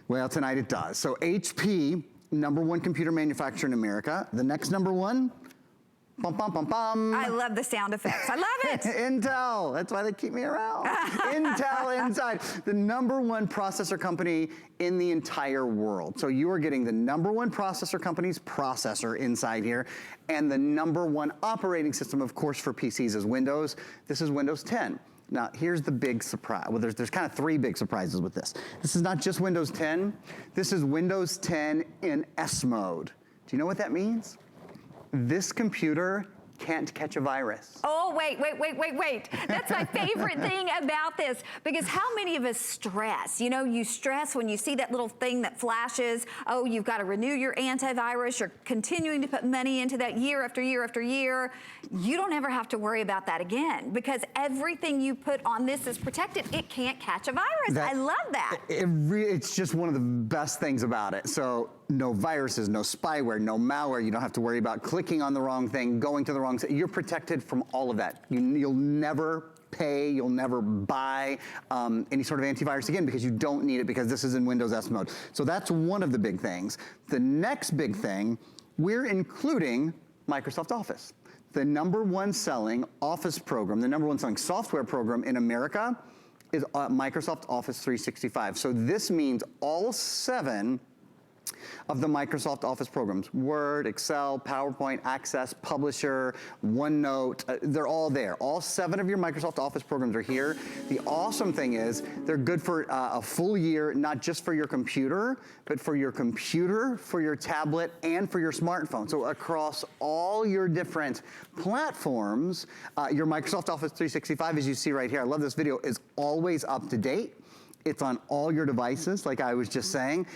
Well, tonight it does. So HP, #1 computer manufacturer in America. The next #1, bum, bum, bum, bum. I love the sound effects. I love it. Intel. That's why they keep me around. Intel Inside. The #1 processor company in the entire world. So you are getting the #1 processor company's processor inside here, and the #1 operating system, of course, for PCs is Windows. This is Windows 10. Now, here's the big surprise. Well, there's kind of 3 big surprises with this. This is not just Windows 10. This is Windows 10 in S mode. Do you know what that means? This computer can't catch a virus. Oh, wait. That's my favorite thing about this, because how many of us stress? You know, you stress when you see that little thing that flashes, oh, you've got to renew your antivirus, you're continuing to put money into that year after year after year. You don't ever have to worry about that again, because everything you put on this is protected. It can't catch a virus. I love that. It's just one of the best things about it. So no viruses, no spyware, no malware. You don't have to worry about clicking on the wrong thing, going to the wrong site. You're protected from all of that. You'll never pay, you'll never buy any sort of antivirus again, because you don't need it, because this is in Windows S mode. So that's one of the big things. The next big thing, we're including Microsoft Office. The #1 selling Office program, the #1 selling software program in America is Microsoft Office 365. So this means all 7 of the Microsoft Office programs, Word, Excel, PowerPoint, Access, Publisher, OneNote, they're all there. All 7 of your Microsoft Office programs are here. The awesome thing is they're good for a full year, not just for your computer, but for your computer, for your tablet, and for your smartphone. So across all your different platforms, your Microsoft Office 365, as you see right here, I love this video, is always up to date. It's on all your devices, like I was just saying,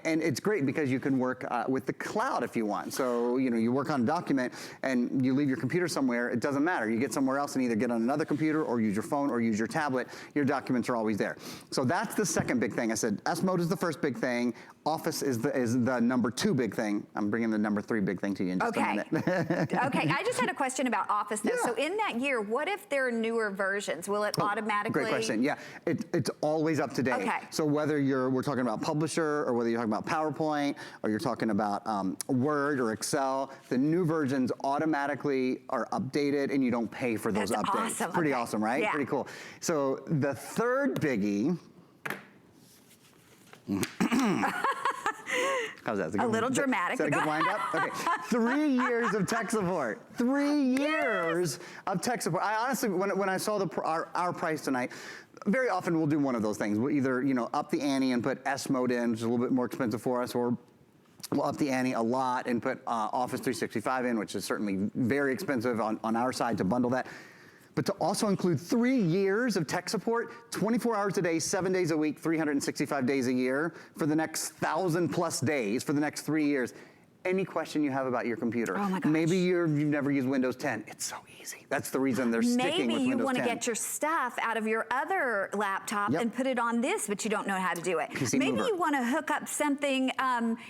and it's great because you can work with the cloud if you want. So, you know, you work on a document and you leave your computer somewhere, it doesn't matter. You get somewhere else and either get on another computer or use your phone or use your tablet, your documents are always there. So that's the second big thing. I said S mode is the first big thing. Office is the #2 big thing. I'm bringing the #3 big thing to you in just a minute. Okay, I just had a question about Office though. Yeah. So in that year, what if there are newer versions? Will it automatically? Great question, yeah. It's always up to date. Okay. So whether we're talking about Publisher, or whether you're talking about PowerPoint, or you're talking about Word or Excel, the new versions automatically are updated and you don't pay for those updates. Awesome. Pretty awesome, right? Yeah. Pretty cool. So the third biggie, how's that? A little dramatic. Is that a good wind up? Okay. 3 years of tech support. 3 years of tech support. I honestly, when I saw our price tonight, very often we'll do one of those things. We'll either, you know, up the ante and put S mode in, which is a little bit more expensive for us, or we'll up the ante a lot and put Office 365 in, which is certainly very expensive on our side to bundle that. But to also include 3 years of tech support, 24 hours a day, 7 days a week, 365 days a year, for the next 1,000+ days, for the next 3 years. Any question you have about your computer. Oh my gosh. Maybe you've never used Windows 10. It's so easy. That's the reason they're sticking with Windows 10. Maybe you want to get your stuff out of your other laptop and put it on this, but you don't know how to do it. Maybe you want to hook up something,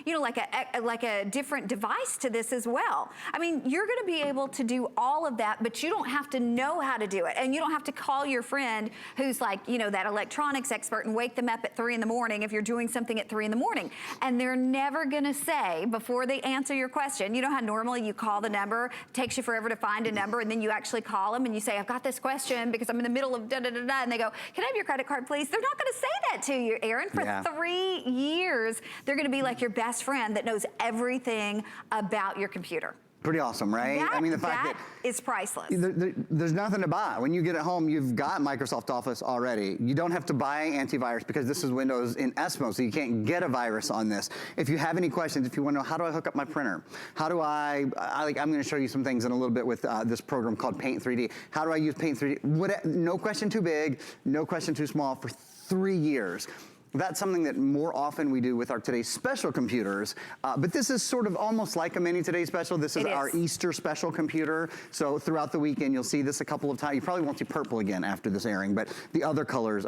you know, like a different device to this as well. I mean, you're going to be able to do all of that, but you don't have to know how to do it. And you don't have to call your friend who's like, you know, that electronics expert and wake them up at 3 in the morning if you're doing something at 3 in the morning. And they're never going to say, before they answer your question, you know how normally you call the number, it takes you forever to find a number, and then you actually call them and you say, I've got this question because I'm in the middle of da-da-da-da, and they go, can I have your credit card, please? They're not going to say that to you, Aaron. For 3 years, they're going to be like your best friend that knows everything about your computer. Pretty awesome, right? I mean, the fact that is priceless. There's nothing to buy. When you get it home, you've got Microsoft Office already. You don't have to buy antivirus because this is Windows in S mode, so you can't get a virus on this. If you have any questions, if you want to know, how do I hook up my printer? How do I'm going to show you some things in a little bit with this program called Paint 3D. How do I use Paint 3D? No question too big, no question too small, for 3 years. That's something that more often we do with our Today's Special computers, but this is sort of almost like a mini Today's Special. This is our Easter Special computer, so throughout the weekend you'll see this a couple of times. You probably won't see purple again after this airing, but the other colors,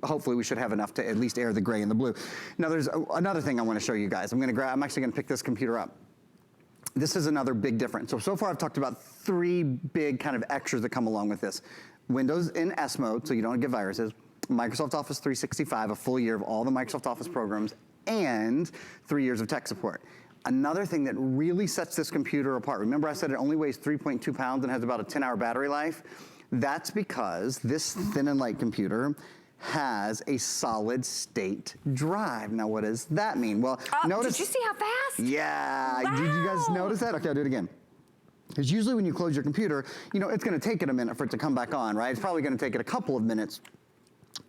hopefully we should have enough to at least air the gray and the blue. Now there's another thing I want to show you guys. I'm actually going to pick this computer up. This is another big difference. So far I've talked about 3 big kind of extras that come along with this. Windows in S mode, so you don't get viruses. Microsoft Office 365, a full year of all the Microsoft Office programs, and 3 years of tech support. Another thing that really sets this computer apart, remember I said it only weighs 3.2 pounds and has about a 10-hour battery life? That's because this thin and light computer has a solid state drive. Now what does that mean? Well, notice— Did you see how fast? Yeah, wow. Did you guys notice that? Okay, I'll do it again. Because usually when you close your computer, you know, it's gonna take it a minute for it to come back on, right? It's probably gonna take it a couple of minutes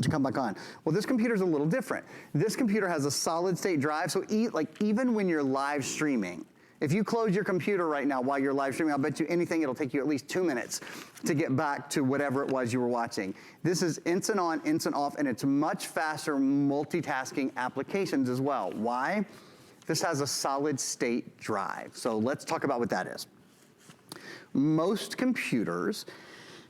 to come back on. Well, this computer's a little different. This computer has a solid state drive, so even when you're live streaming, If you close your computer right now while you're live streaming, I'll bet you anything it'll take you at least 2 minutes to get back to whatever it was you were watching. This is instant on, instant off, and it's much faster multitasking applications as well. Why? This has a solid state drive. So let's talk about what that is. Most computers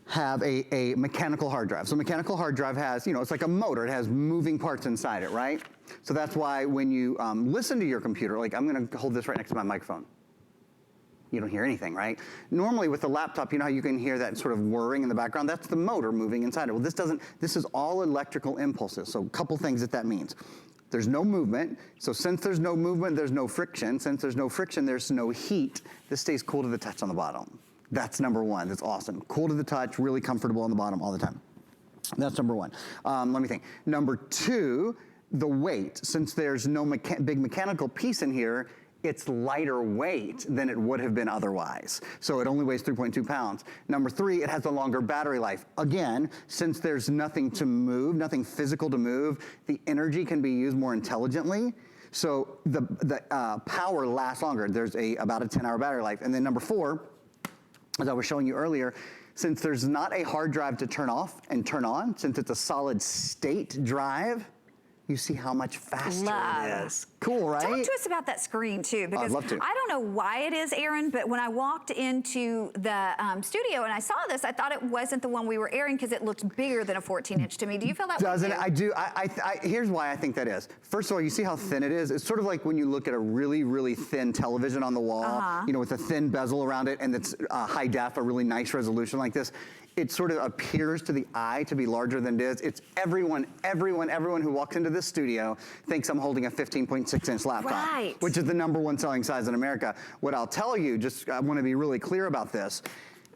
have a mechanical hard drive. So mechanical hard drive has, it's like a motor. It has moving parts inside it, right? So that's why when you listen to your computer, like I'm gonna hold this right next to my microphone. You don't hear anything, right? Normally with the laptop, you know how you can hear that sort of whirring in the background? That's the motor moving inside it. Well, this doesn't, this is all electrical impulses. So a couple things that means. There's no movement. So since there's no movement, there's no friction. Since there's no friction, there's no heat. This stays cool to the touch on the bottom. That's number one. That's awesome. Cool to the touch, really comfortable on the bottom all the time. That's number one. Let me think. Number two, the weight. Since there's no big mechanical piece in here, it's lighter weight than it would have been otherwise. So it only weighs 3.2 pounds. Number three, it has a longer battery life. Again, since there's nothing to move, nothing physical to move, the energy can be used more intelligently. So the power lasts longer. There's about a 10-hour battery life. And then number four, as I was showing you earlier, since there's not a hard drive to turn off and turn on, since it's a solid state drive, you see how much faster it is. Cool, right? Talk to us about that screen too, because I'd love to. I don't know why it is, Aaron, but when I walked into the studio and I saw this, I thought it wasn't the one we were airing because it looked bigger than a 14-inch to me. Do you feel that Doesn't way it? I do. Here's why I think that is. First of all, you see how thin it is? It's sort of like when you look at a really, really thin television on the wall, with a thin bezel around it, and it's high def, a really nice resolution like this. It sort of appears to the eye to be larger than it is. It's everyone who walks into this studio thinks I'm holding a 15.6-inch laptop, which is the #1 selling size in America. What I'll tell you, I want to be really clear about this.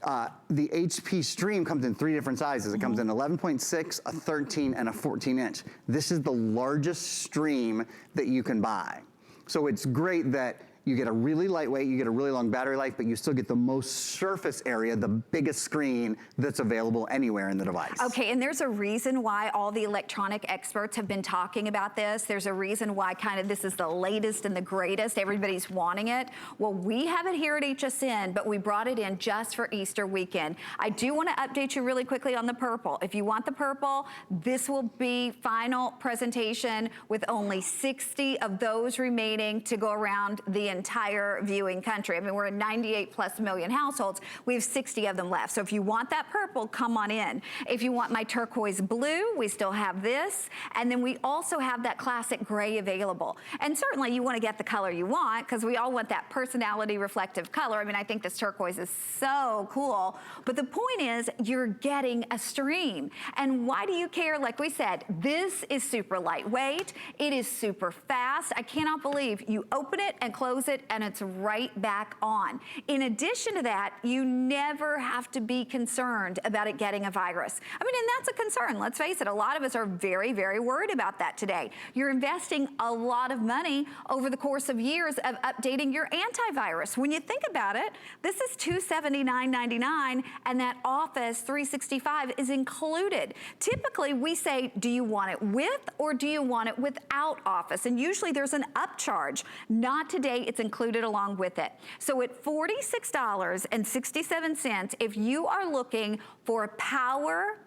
The HP Stream comes in 3 different sizes. It comes in 11.6, a 13, and a 14-inch. This is the largest Stream that you can buy. So it's great that you get a really lightweight, you get a really long battery life, but you still get the most surface area, the biggest screen that's available anywhere in the device. Okay, and there's a reason why all the electronic experts have been talking about this. There's a reason why this is the latest and the greatest. Everybody's wanting it. Well, we have it here at HSN, but we brought it in just for Easter weekend. I do want to update you really quickly on the purple. If you want the purple, this will be final presentation with only 60 of those remaining to go around the entire viewing country. I mean, we're in 98+ million households. We have 60 of them left. So if you want that purple, come on in. If you want my turquoise blue, we still have this. And then we also have that classic gray available. And certainly you want to get the color you want because we all want that personality reflective color. I mean, I think this turquoise is so cool. But the point is you're getting a Stream. And why do you care? Like we said, this is super lightweight. It is super fast. I cannot believe you open it and close it and it's right back on. In addition to that, you never have to be concerned about it getting a virus. I mean, and that's a concern. Let's face it, a lot of us are very, very worried about that today. You're investing a lot of money over the course of years of updating your antivirus. When you think about it, this is $279.99 and that Office 365 is included. Typically, we say, do you want it with or do you want it without Office? And usually there's an upcharge. Not today. It's included along with it. So at $46.67, if you are looking for power,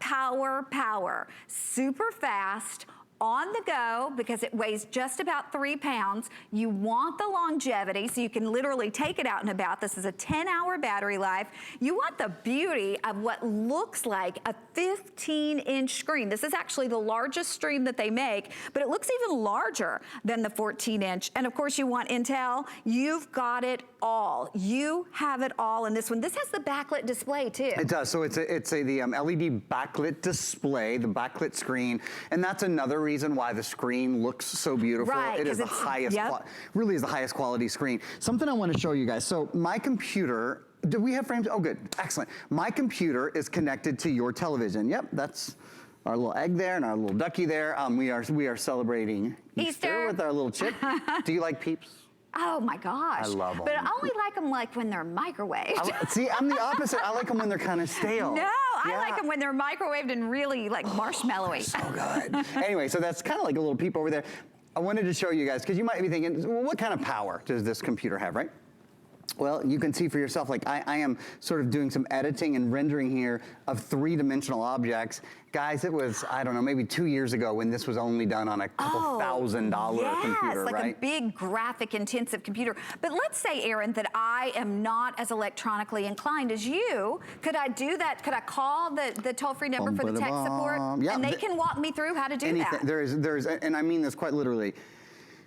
super fast, on the go, because it weighs just about 3 pounds. You want the longevity, so you can literally take it out and about. This is a 10-hour battery life. You want the beauty of what looks like a 15-inch screen. This is actually the largest Stream that they make, but it looks even larger than the 14-inch. And of course, you want Intel. You've got it all. You have it all in this one. This has the backlit display too. It does. So it's the LED backlit display, the backlit screen, and that's another reason why the screen looks so beautiful. Right, it is the highest, really is the highest quality screen. Something I want to show you guys. So my computer, do we have frames? Oh, good, excellent. My computer is connected to your television. Yep, that's our little egg there and our little ducky there. We are celebrating Easter with our little chip. Do you like Peeps? Oh my gosh. I love them. But I only like them like when they're microwaved. See, I'm the opposite. I like them when they're kind of stale. No, I like them when they're microwaved and really like marshmallowy. So good. Anyway, so that's kind of like a little peep over there. I wanted to show you guys, because you might be thinking, well, what kind of power does this computer have, right? Well, you can see for yourself, like I am sort of doing some editing and rendering here of three-dimensional objects. Guys, it was, I don't know, maybe 2 years ago when this was only done on a couple $1,000 computer, like right? a big graphic intensive computer. But let's say, Aaron, that I am not as electronically inclined as you. Could I do that? Could I call the toll-free number for the tech support? Yeah, and they can walk me through how to do that. There is, and I mean this quite literally,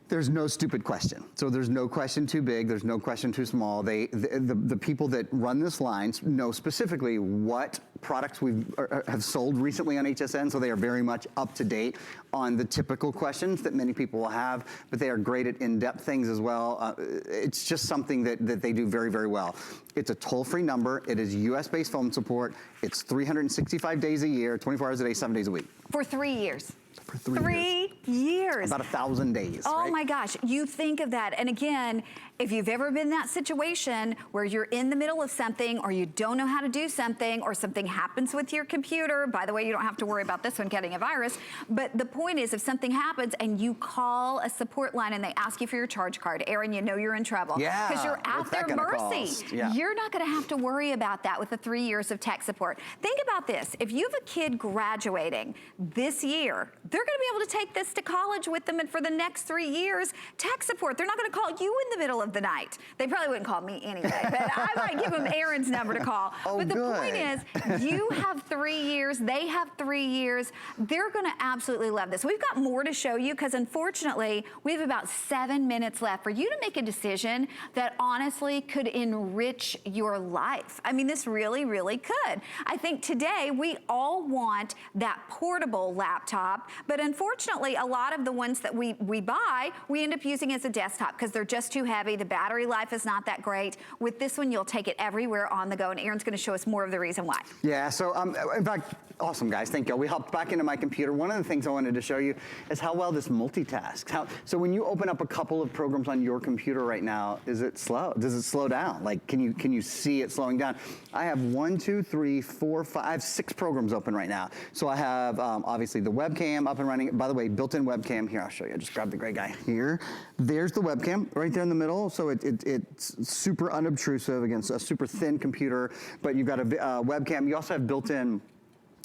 there's no stupid question. So there's no question too big, there's no question too small. The people that run this line know specifically what products we have sold recently on HSN, so they are very much up to date on the typical questions that many people will have, but they are great at in-depth things as well. It's just something that they do very, very well. It's a toll-free number, it is US-based phone support, it's 365 days a year, 24 hours a day, 7 days a week. For 3 years. For 3 years. About 1,000 days, Oh right? my gosh, you think of that. And again, if you've ever been in that situation where you're in the middle of something or you don't know how to do something or something happens with your computer, by the way, you don't have to worry about this one getting a virus, but the point is if something happens and you call a support line and they ask you for your charge card, Aaron, you know you're in trouble. Yeah. Because you're at their mercy. Yeah. You're not gonna have to worry about that with the 3 years of tech support. Think about this, if you have a kid graduating this year, they're gonna be able to take this to college with them and for the next 3 years, tech support. They're not gonna call you in the middle of the night. They probably wouldn't call me anyway, but I might give them Aaron's number to call. Oh, but the good. point is, you have 3 years, they have 3 years. They're gonna absolutely love this. We've got more to show you because unfortunately, we have about 7 minutes left for you to make a decision that honestly could enrich your life. I mean, this really, really could. I think today we all want that portable laptop, but unfortunately, a lot of the ones that we buy, we end up using as a desktop because they're just too heavy. The battery life is not that great. With this one, you'll take it everywhere on the go, and Aaron's gonna show us more of the reason why. Yeah, so in fact, awesome guys, thank you. We hopped back into my computer. One of the things I wanted to show you is how well this multitasks. So when you open up a couple of programs on your computer right now, is it slow? Does it slow down? Like, can you see it slowing down? I have 1, 2, 3, 4, 5, 6 programs open right now. So I have obviously the webcam up and running. By the way, built-in webcam here. I'll show you. Just grab the gray guy here. There's the webcam right there in the middle. So it's super unobtrusive against a super thin computer. But you've got a webcam. You also have built-in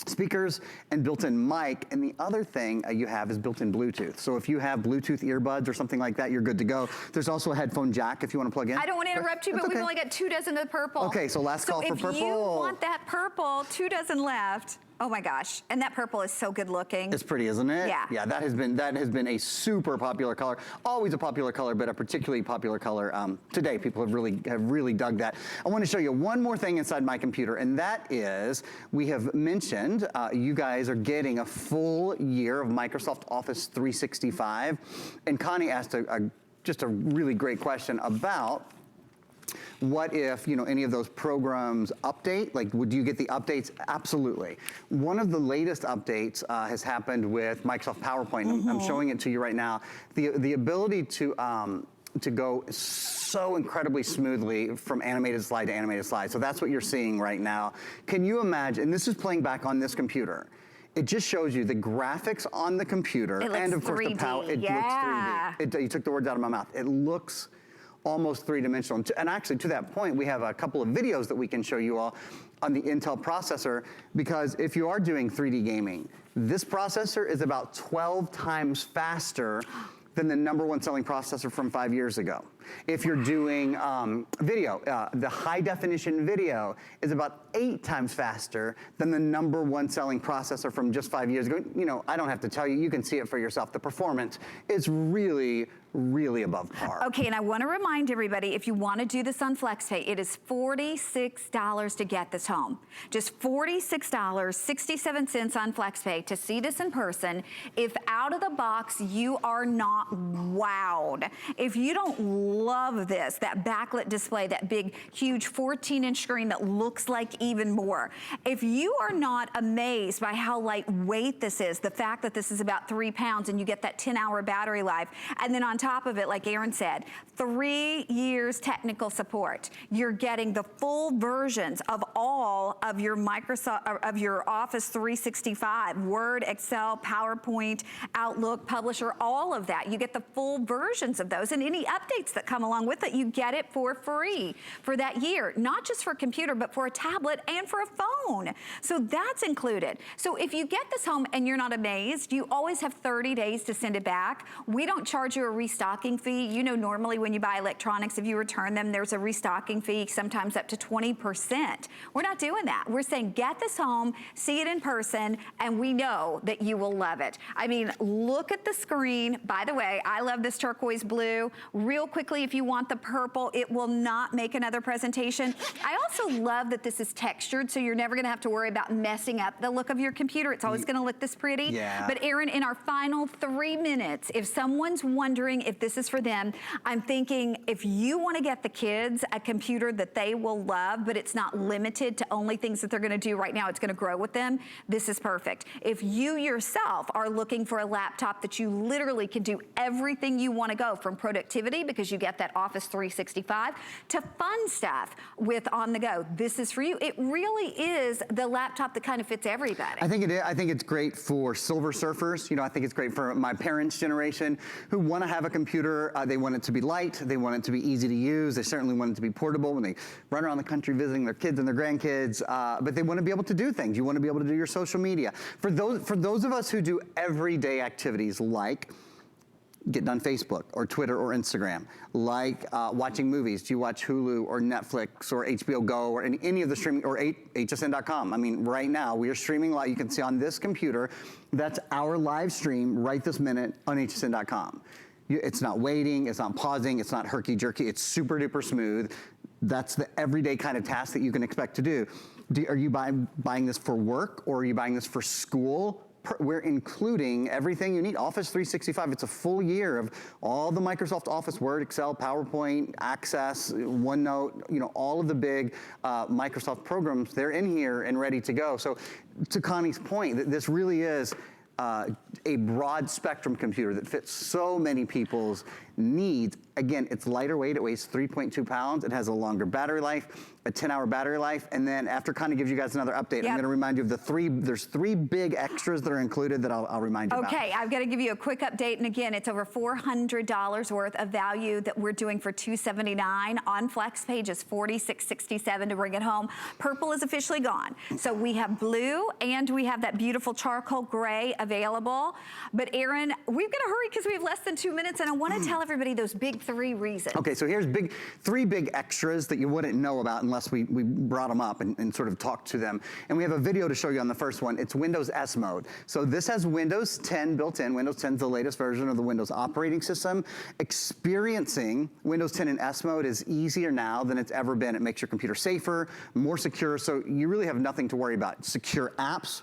speakers and built-in mic, and the other thing you have is built-in Bluetooth. So if you have Bluetooth earbuds or something like that, you're good to go. There's also a headphone jack if you want to plug in. I don't want to interrupt you, but we've only got 2 dozen of purple. Okay, so last call for purple. So if you want that purple, 2 dozen left. Oh my gosh, and that purple is so good looking. It's pretty, isn't it? Yeah. Yeah, that has been a super popular color. Always a popular color, but a particularly popular color today. People have really dug that. I want to show you one more thing inside my computer, and that is we have mentioned you guys are getting a full year of Microsoft Office 365, and Connie asked just a really great question about what if, any of those programs update? Like, would you get the updates? Absolutely. One of the latest updates has happened with Microsoft PowerPoint. I'm showing it to you right now. The ability to go so incredibly smoothly from animated slide to animated slide. So that's what you're seeing right now. Can you imagine, and this is playing back on this computer. It just shows you the graphics on the computer and of course 3D. The power. It looks 3D. You took the words out of my mouth. It looks almost three-dimensional. And actually, to that point, we have a couple of videos that we can show you all on the Intel processor, because if you are doing 3D gaming, this processor is about 12 times faster than the #1 selling processor from 5 years ago. If you're doing video, the high-definition video is about 8 times faster than the #1 selling processor from just 5 years ago. I don't have to tell you, you can see it for yourself. The performance is really above par. Okay, and I want to remind everybody, if you want to do this on FlexPay, it is $46 to get this home. Just $46, 67 cents on FlexPay to see this in person. If out of the box you are not wowed, if you don't love this, that backlit display, that big, huge 14-inch screen that looks like even more, if you are not amazed by how lightweight this is, the fact that this is about 3 pounds and you get that 10-hour battery life, and then on top of it, like Aaron said, 3 years technical support. You're getting the full versions of all of your of your Office 365, Word, Excel, PowerPoint, Outlook, Publisher, all of that. You get the full versions of those, and any updates that come along with it, you get it for free for that year, not just for a computer, but for a tablet and for a phone. So that's included. So if you get this home and you're not amazed, you always have 30 days to send it back. We don't charge you a restocking fee. You know, normally when you buy electronics, if you return them, there's a restocking fee, sometimes up to 20%. We're not doing that. We're saying get this home, see it in person, and we know that you will love it. I mean, look at the screen. By the way, I love this turquoise blue. Real quickly, if you want the purple, it will not make another presentation. I also love that this is textured, so you're never gonna have to worry about messing up the look of your computer. It's always gonna look this pretty. Yeah. But Aaron, in our final 3 minutes, if someone's wondering if this is for them, I'm thinking if you wanna get the kids a computer that they will love, but it's not limited to only things that they're gonna do right now, it's gonna grow with them, this is perfect. If you yourself are looking for a laptop that you literally can do everything you wanna go, from productivity, because you get that Office 365, to fun stuff with on the go, this is for you. It really is the laptop that kind of fits everybody. I think it is. I think it's great for silver surfers. You know, I think it's great for my parents' generation who want to have a computer. They want it to be light. They want it to be easy to use. They certainly want it to be portable when they run around the country visiting their kids and their grandkids. But they want to be able to do things. You want to be able to do your social media. For those of us who do everyday activities like getting on Facebook or Twitter or Instagram, like watching movies. Do you watch Hulu or Netflix or HBO Go or any of the streaming, or hsn.com? I mean, right now we are streaming live. You can see on this computer, that's our live stream right this minute on hsn.com. It's not waiting, it's not pausing, it's not herky-jerky, it's super duper smooth. That's the everyday kind of task that you can expect to do. Are you buying this for work, or are you buying this for school? We're including everything you need. Office 365, it's a full year of all the Microsoft Office, Word, Excel, PowerPoint, Access, OneNote, you know, all of the big Microsoft programs, they're in here and ready to go. So to Connie's point, this really is a broad spectrum computer that fits so many people's needs. Again, it's lighter weight, it weighs 3.2 pounds, it has a longer battery life, a 10-hour battery life, and then after Connie gives you guys another update, I'm gonna remind you of there's three big extras that are included that I'll remind you about. Okay, I've gotta give you a quick update, and again, it's over $400 worth of value that we're doing for $279. On FlexPage is $46.67 to bring it home. Purple is officially gone. So we have blue, and we have that beautiful charcoal gray available. But Aaron, we've gotta hurry because we have less than 2 minutes, and I wanna tell everybody those big 3 reasons. Okay, so here's 3 big extras that you wouldn't know about unless we brought them up and sort of talked to them. And we have a video to show you on the first one. It's Windows S mode. So this has Windows 10 built in. Windows 10 is the latest version of the Windows operating system. Experiencing Windows 10 in S mode is easier now than it's ever been. It makes your computer safer, more secure, so you really have nothing to worry about. Secure apps,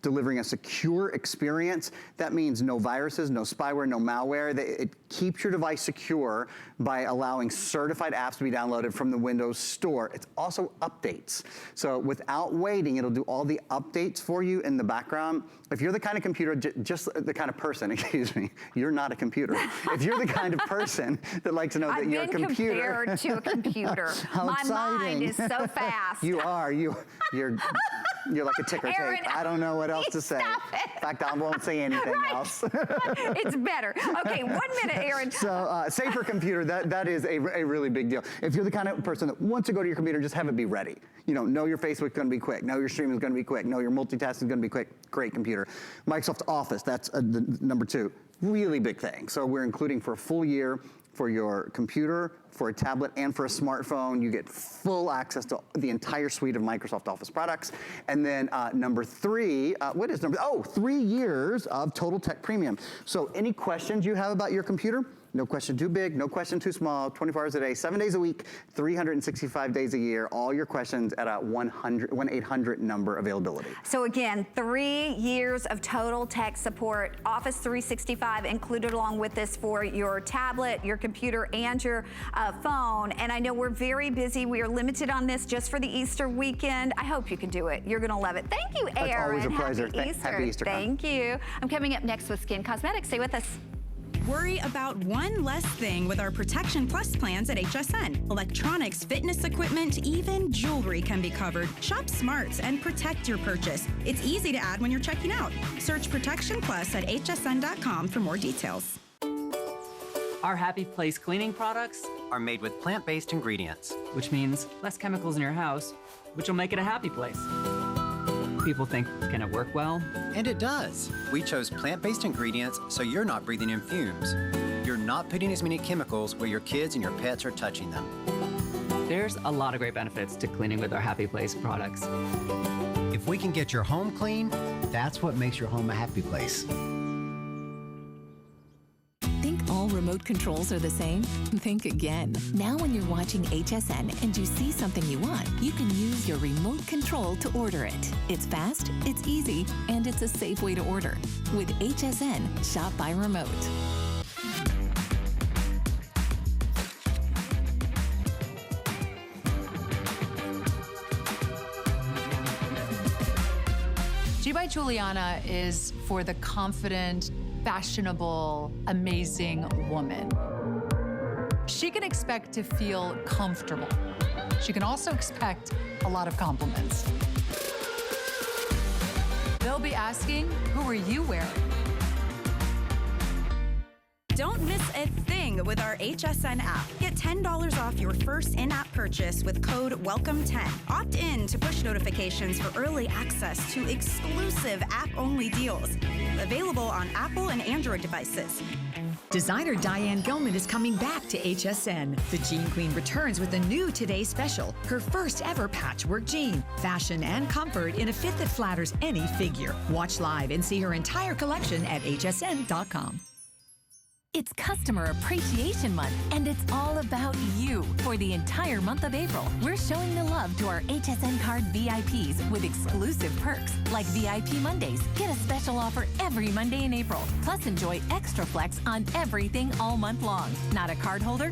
delivering a secure experience. That means no viruses, no spyware, no malware. It keeps your device secure by allowing certified apps to be downloaded from the Windows Store. It's also updates. So without waiting, it'll do all the updates for you in the background. If you're the kind of computer, just the kind of person, excuse me, you're not a computer. If you're the kind of person that likes to know that your computer— I've been compared to a computer. My mind is so fast. You are, you're like a ticker Aaron, tape. I don't know what else to say. Stop it. In fact, I won't say anything else. It's better. Okay, 1 minute, Aaron. So safer computer, that is a really big deal. If you're the kind of person that wants to go to your computer, just have it be ready. You know your Facebook's gonna be quick, know your streaming is gonna be quick, know your multitasking is gonna be quick, great computer. Microsoft Office, that's the number 2. Really big thing. So we're including for a full year for your computer, for a tablet, and for a smartphone. You get full access to the entire suite of Microsoft Office products. And then number 3, what is number? Oh, 3 years of Total Tech Premium. So any questions you have about your computer, no question too big, no question too small, 24 hours a day, 7 days a week, 365 days a year, all your questions at a 1-800 number availability. So again, 3 years of total tech support, Office 365 included along with this for your tablet, your computer, and your phone. And I know we're very busy. We are limited on this just for the Easter weekend. I hope you can do it. You're gonna love it. Thank you, Aaron. That's always a pleasure. Happy Easter. Happy Easter. Thank you. I'm coming up next with Skin Cosmetics. Stay with us. Worry about one less thing with our Protection Plus plans at HSN. Electronics, fitness equipment, even jewelry can be covered. Shop smarts and protect your purchase. It's easy to add when you're checking out. Search Protection Plus at hsn.com for more details. Our Happy Place cleaning products are made with plant-based ingredients, which means less chemicals in your house, which will make it a happy place. People think, can it work well? and it does. We chose plant-based ingredients so you're not breathing in fumes. You're not putting as many chemicals where your kids and your pets are touching them. There's a lot of great benefits to cleaning with our Happy Place products. If we can get your home clean, that's what makes your home a happy place. Think all remote controls are the same? Think again. Now when you're watching HSN and you see something you want, you can use your remote control to order it. It's fast, it's easy, and it's a safe way to order. With HSN, shop by remote. G by Juliana is for the confident, fashionable, amazing woman. She can expect to feel comfortable. She can also expect a lot of compliments. They'll be asking, who are you wearing? Don't miss a thing with our HSN app. Get $10 off your first in-app purchase with code WELCOME10. Opt in to push notifications for early access to exclusive app-only deals. Available on Apple and Android devices. Designer Diane Gilman is coming back to HSN. The Jean Queen returns with a new Today Special, her first ever patchwork jean. Fashion and comfort in a fit that flatters any figure. Watch live and see her entire collection at hsn.com. It's Customer Appreciation Month, and it's all about you. For the entire month of April, we're showing the love to our HSN Card VIPs with exclusive perks, like VIP Mondays. Get a special offer every Monday in April. Plus, enjoy extra flex on everything all month long. Not a card holder?